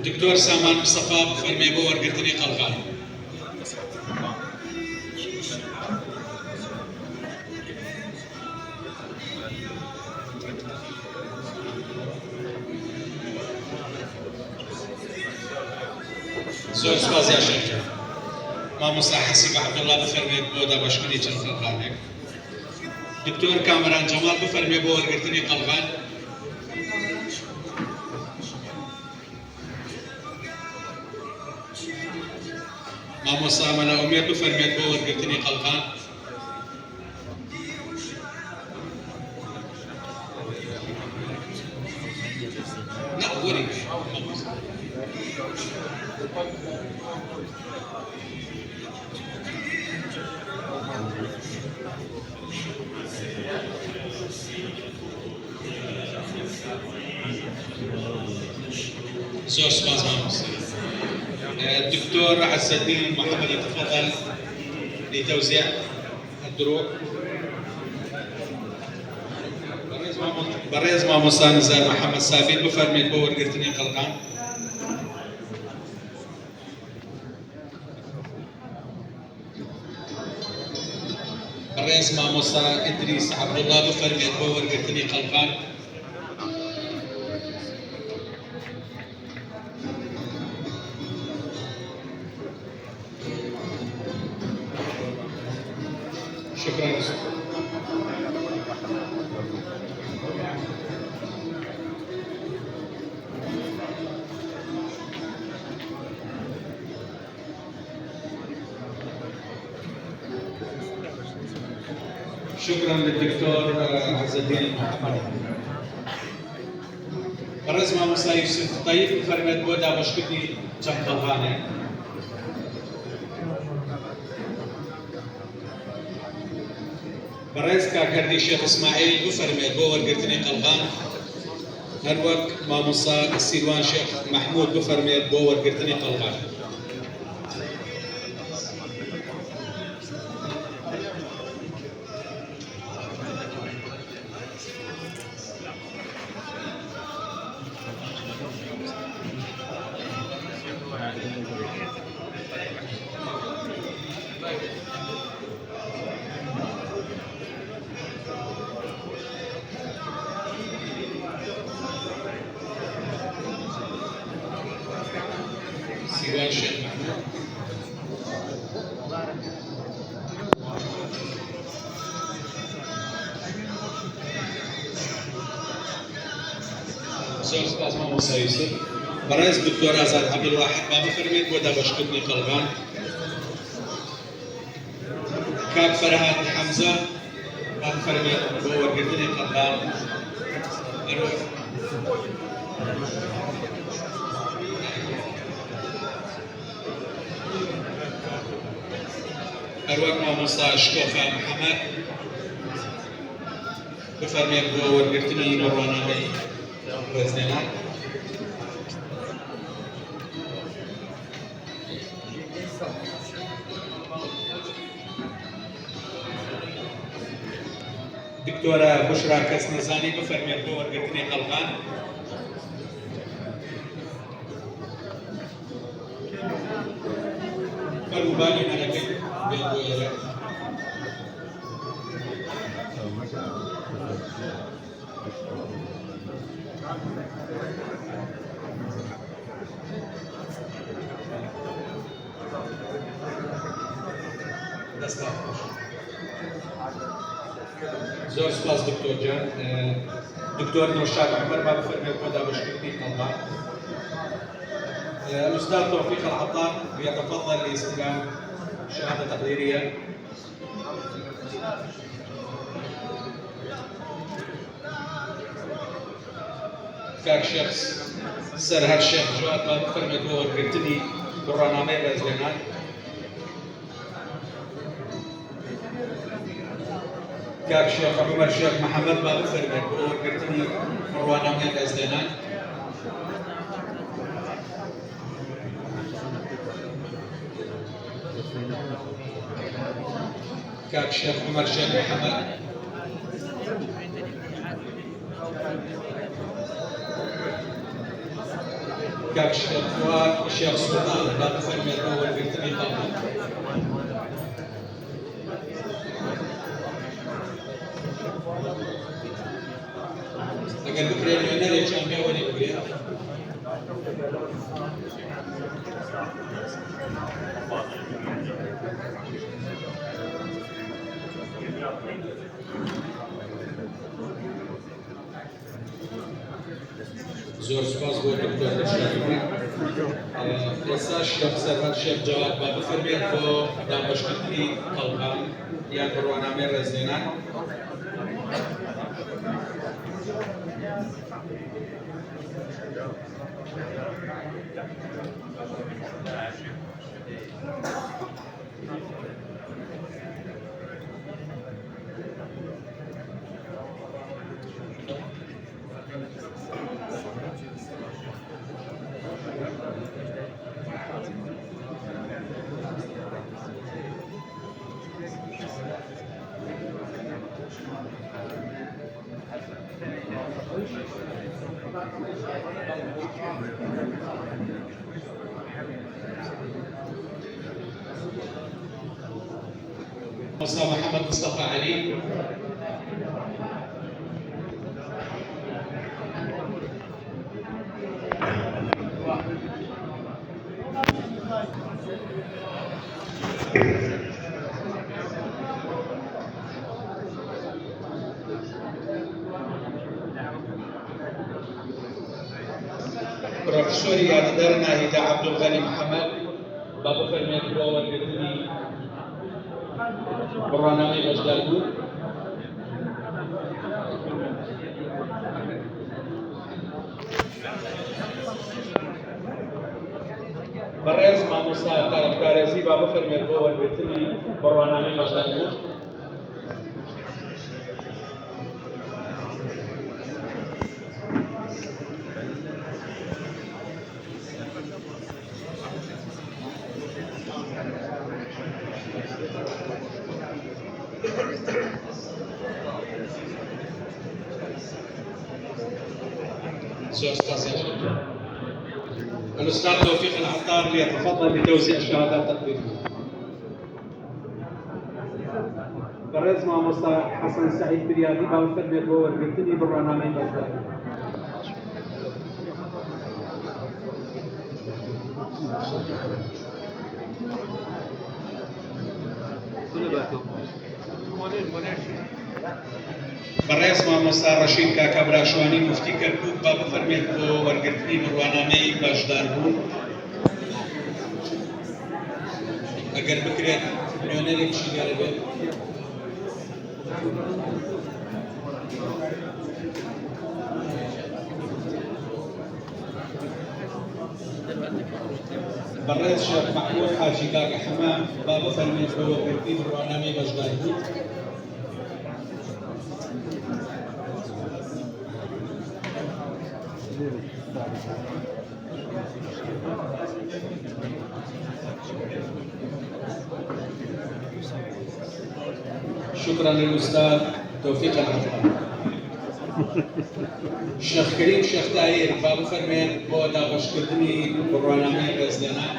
دکتۆر سامان مستەفا بفەرمێ بۆ وەرگرتنی قەڵقان زۆر سپاس یا شێخ جان مامۆستا حەسیب عەبدوڵڵا بفەرمێت بۆ دابەشکردنی چەند قەڵغانێک دکتۆر کامران جەمال بفەرمێ بۆ وەرگرتنی قەڵغان مامۆستا مەلا ئومێد بفەرمێت بۆ وەرگرتنی قەڵقان نا وەری زۆر سپاس مامۆستا الدكتور عز الدين محمد يتفضل لتوزيع الدروع بريز مامۆستا نزار محمد سافید بفەرمێت بۆ وەرگرتنی قەڵقان بريز مامۆستا ئیدریس عەبدوڵڵا بفەرمێت بۆ وەرگرتنی قەڵقان شكرا للدكتور عز الدين المحمدي. برز مامۆستا یوسف طیب بفەرمێت بۆ دابەشکردنی چەند قەڵغانێک. بەڕێز کاکەردی شێخ ئیسماعیل بفەرمێت بۆ وەرگرتنی قەڵغان، هەروەک مامۆستا سیروان شێخ محمود بفەرمێت بۆ وەرگرتنی قەڵغان. سیروان شێخ محمود. زۆر سپاس مامۆستا یوسف. بەڕێز دکتۆر ئازاد عەبدولواحید با بفەرمێت بۆ دابەشکردنی قەڵغان. کاک فەرهاد حەمزە با بفەرمێت بۆ وەرگرتنی قەڵغان. هەروەک مامۆستا شکۆفە محەممەد بفەرمێت بۆ وەرگرتنی بڕوانامەی ڕێزلێنان. دکتۆرە بشرا کەسنەزانی بفەرمێت بۆ وەرگرتنی قەڵغان. بەروبانی نەرەکەی بێت بۆ ئێرە. زۆر سپاس دکتۆر جان. دکتۆر نوشاد عومەر با بفەرمێت بۆ دابەشکردنی قەڵغان. الأستاذ توفيق العطار يتفضل لاستلام شهادة تقديرية. كاك شخص سەرهەد شێخ جواد با بفەرمێت بۆ وەرگرتنی بڕوانامەی ڕێزلێنان. كاك شيخ عمر شيخ محمد با بفەرمێت بۆ وەرگرتنی بڕوانامەی ڕێزلێنان. كاك شيخ عمر شيخ محمد. كاك شيخ فؤاد شيخ سلطان با بفەرمێت بۆ وەرگرتنی قەڵغان. ئەگەر بکرێت نوێنەرێکیان پێ وەری بگرێت. زۆر سپاس بۆ دکتۆر دەشتاقی. ئێستا شێخ سەرهەد شێخ جەواد با بفەرمێت بۆ دابەشکردنی قەڵغان یان بڕوانامەی ڕێزلێنان. مصطفى محمد مصطفى علي. بروفيسور يادر ناهيدا عبد الغني محمد بابا فرميت بو وەرگرتنی بڕوانامەی بەشداربوو. بەڕێز مامۆستا تاقیکارێزی با بفەرمێت بۆ وەرگرتنی بڕوانامەی بەشداربوون. الأستاذ توفيق العطار ليتفضل بتوزيع الشهادات تقديرية. بەڕێز مامۆستا حەسەن سەعید بریادی با بفەرمێت بۆ وەرگرتنی بڕوانامەی بەشداری. بەڕێز مامۆستا ڕەشید کاکە براشوانی موفتی کەرکووک با بفەرمێت بۆ وەرگرتنی بڕوانامەی بەشداربوون. ئەگەر بکرێت نوێنەرێکی دەرەبێت. بەڕێز شێخ محموود حاجی کاکە حەما با بفەرمێت بۆ وەرگرتنی بڕوانامەی بەشداربوون. شكرا للأستاذ توفيق العطار. الشيخ كريم الشيخ تاهير بابو فرمين بۆ دابەشکردنی بڕوانامەی ڕێزلێنان.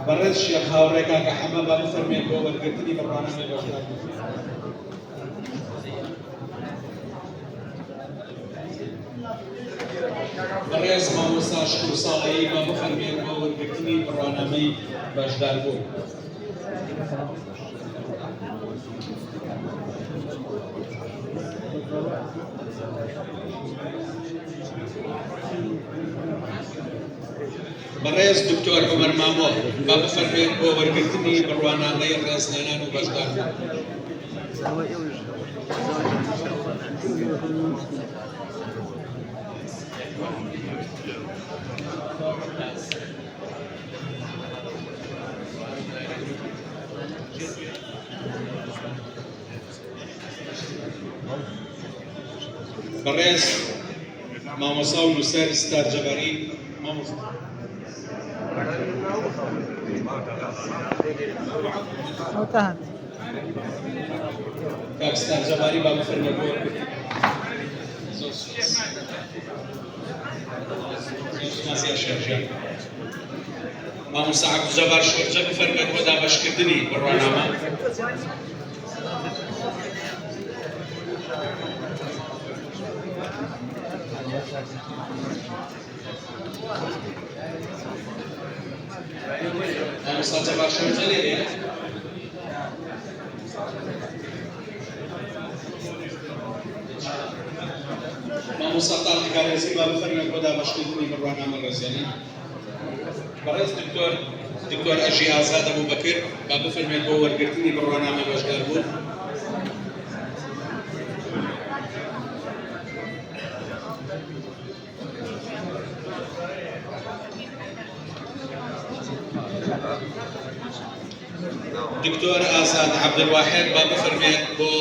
بەڕێز شێخ هاوڕێ کاکە حەما با بفەرمێن بۆ وەرگرتنی بڕوانامەی بەشداربوون. بەڕێز مامۆستا شکور ساڵایی با بفەرمێن بۆ وەرگرتنی بڕوانامەی بەشداربوون. بەڕێز دکتۆر عومەر مامۆ با بفەرمێن بۆ وەرگرتنی بڕوانامەی ڕێزلێنان و بەشداربوون. بەڕێز مامۆستا و نووسەر ستار جەباری مامۆستا. کاک ستار جەباری با بفەرمێت بۆ مامۆستا عەبدوجەبار شۆرجە بفەرمێت بۆ دابەشکردنی بڕوانامە. مامۆستا جەبار شۆرجە لێرەیە. مامۆستا تاقیکارێزی با بفەرمێت بۆ دابەشکردنی بڕوانامە ڕێزلێنان. بەڕێز دکتۆر ئەژی ئازاد ئەبووبەکر با بفەرمێت بۆ وەرگرتنی بڕوانامەی بەشداربوون. دکتۆر ئازاد عەبدولواحید با بفەرمێت بۆ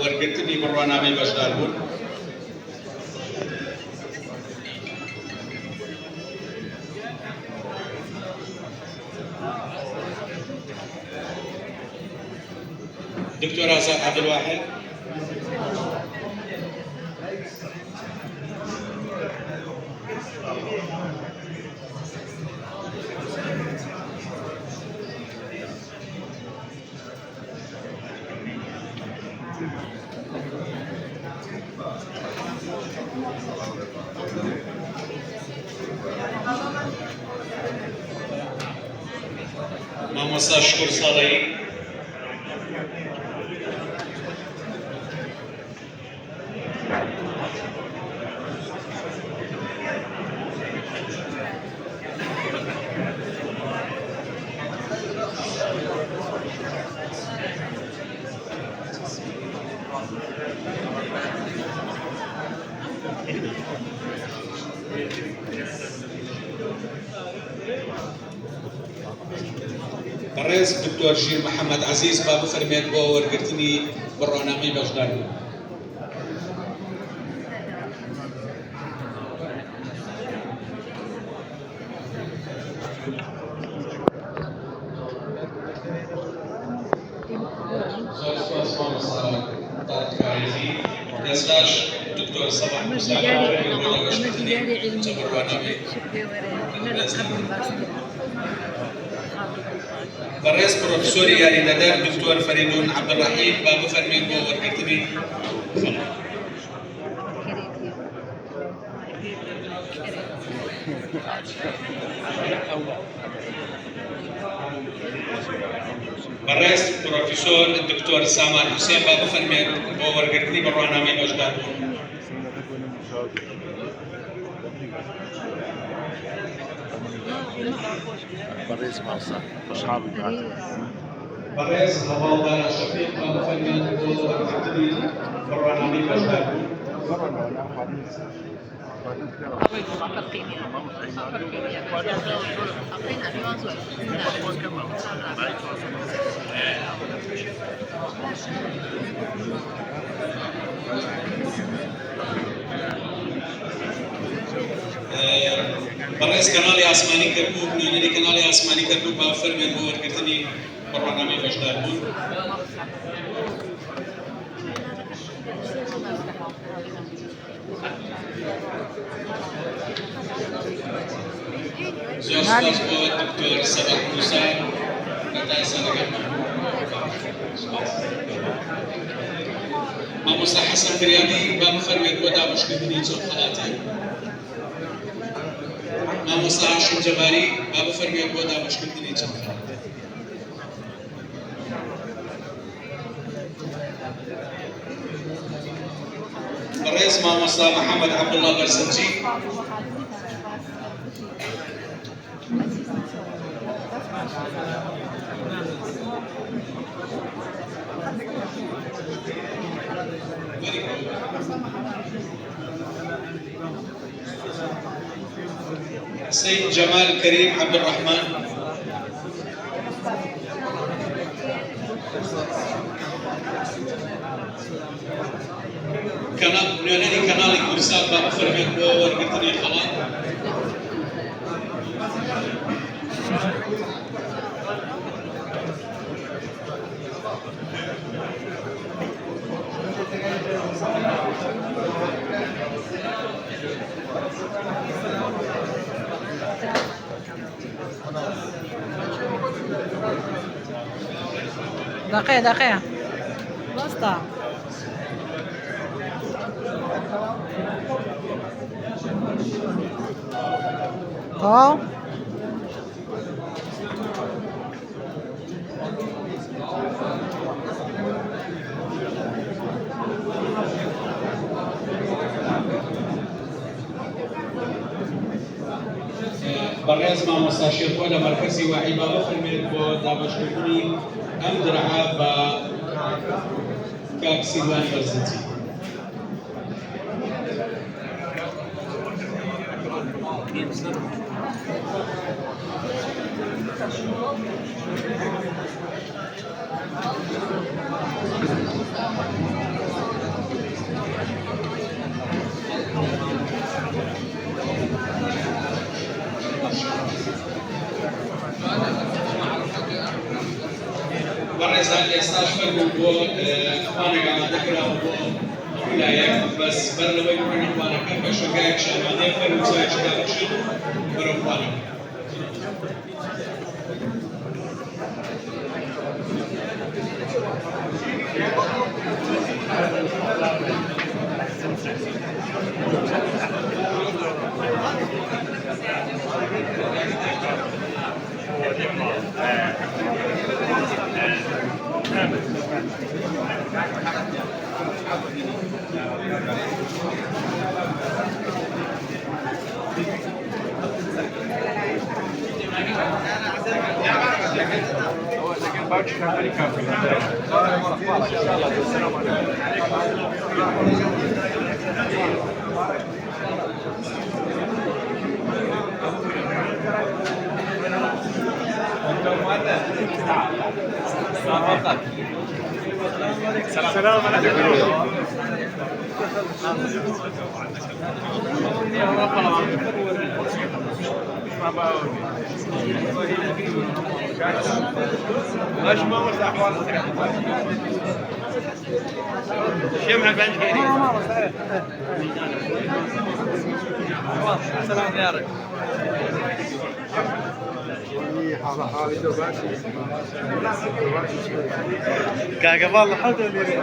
وەرگرتنی بڕوانامەی بەشداربوون. دكتور آزاد عبدالواحد. مامۆستا شکور ساڵایی. بەڕێز دکتۆر ژیر محەممەد عزیز با بفەرمێت بۆ وەرگرتنی بڕۆنامەی بەشدار بوو. زۆر سپاس مامۆستا تاریق عزیز. دەستاش دکتۆر سەباح موساوی بۆ داگەشتکردنی چەند بڕۆنامەی بەڕێز پرۆفسۆری یاریدەدەر دکتۆر فەریدون عەبدوڕەحیم با بفەرمێت بۆ وەرگرتنی بەڕێز پرۆفیسۆر دکتۆر سامان حوسێن با بفەرمێت بۆ وەرگرتنی بڕۆنامەی بەشدار بوون. بەڕێز هەواڵدار شەفیق با بفەرمێت بۆ وەرگرتنی بڕۆنامەی بەشدار بوون. بەڕێز کەناڵی ئاسمانی کەرکووک نوێنەری کەناڵی ئاسمانی کەرکووک با بفەرمێت بۆ وەرگرتنی بڕۆنامەی بەشدار بوون. زۆر سپاس بۆ دکتۆر سەباح موسا لە ئێستا مامۆستا حەسەن فریادی با بفەرمێت بۆ دابەشکردنی چۆن خەڵاتی. مامۆستا هاشم جەباری با بفەرمێت بۆ دابەشکردنی چۆن خەڵاتی. بەڕێز مامۆستا محەممەد عەبدوڵڵا بەرزنجی سيد جمال كريم عبد الرحمن نوێنەری کەناڵی کوردستان با بفەرمێت بۆ وەرگرتنی خەڵات. دقيقة بسطة اه بەڕێز مامۆستا شێرکۆ لە مەرکەزی واعی با بفەرمێت بۆ دابەشکردنی ئەم درعا بە کاک سیروان بەرزنجی. بەڕێزان ئێستاش فەرموو بۆ خوانێک ئامادەکراوە بۆ ویلایەت بەس بەر لەوەی بڕۆینە خوانەکە بە شەکایەک ئامادەیە فەرموو چایەکی دابەخشێت بەرەو خوانەکە. السلام عليكم. السلام عليكم. ايش ما وصل احوال شمع البنك السلام عليكم. كاكا والله حلو لي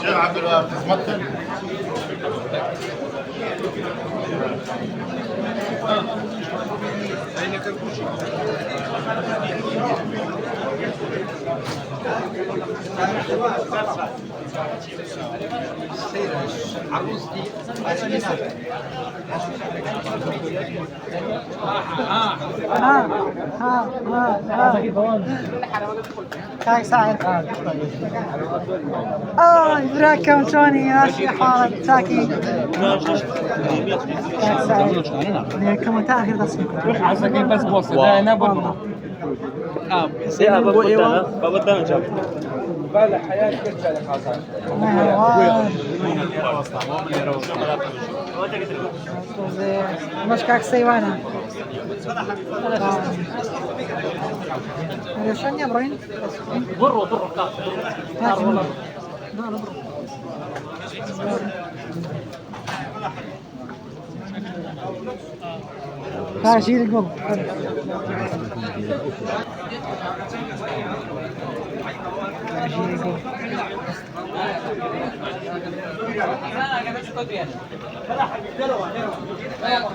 شيخ عبد الوهاب تتمثل؟ كاي سعيد إبراك كونتوني ماشي حالة تاكي كاي سعيد كم تاخر تصميم روح على سكين بس بوصل لا انا برضه سيها بابا ان شاء الله بلا حياه كنت لك حسن مش كاك سيوانا شن يا ابراهيم برو شيل القلب شيل القلب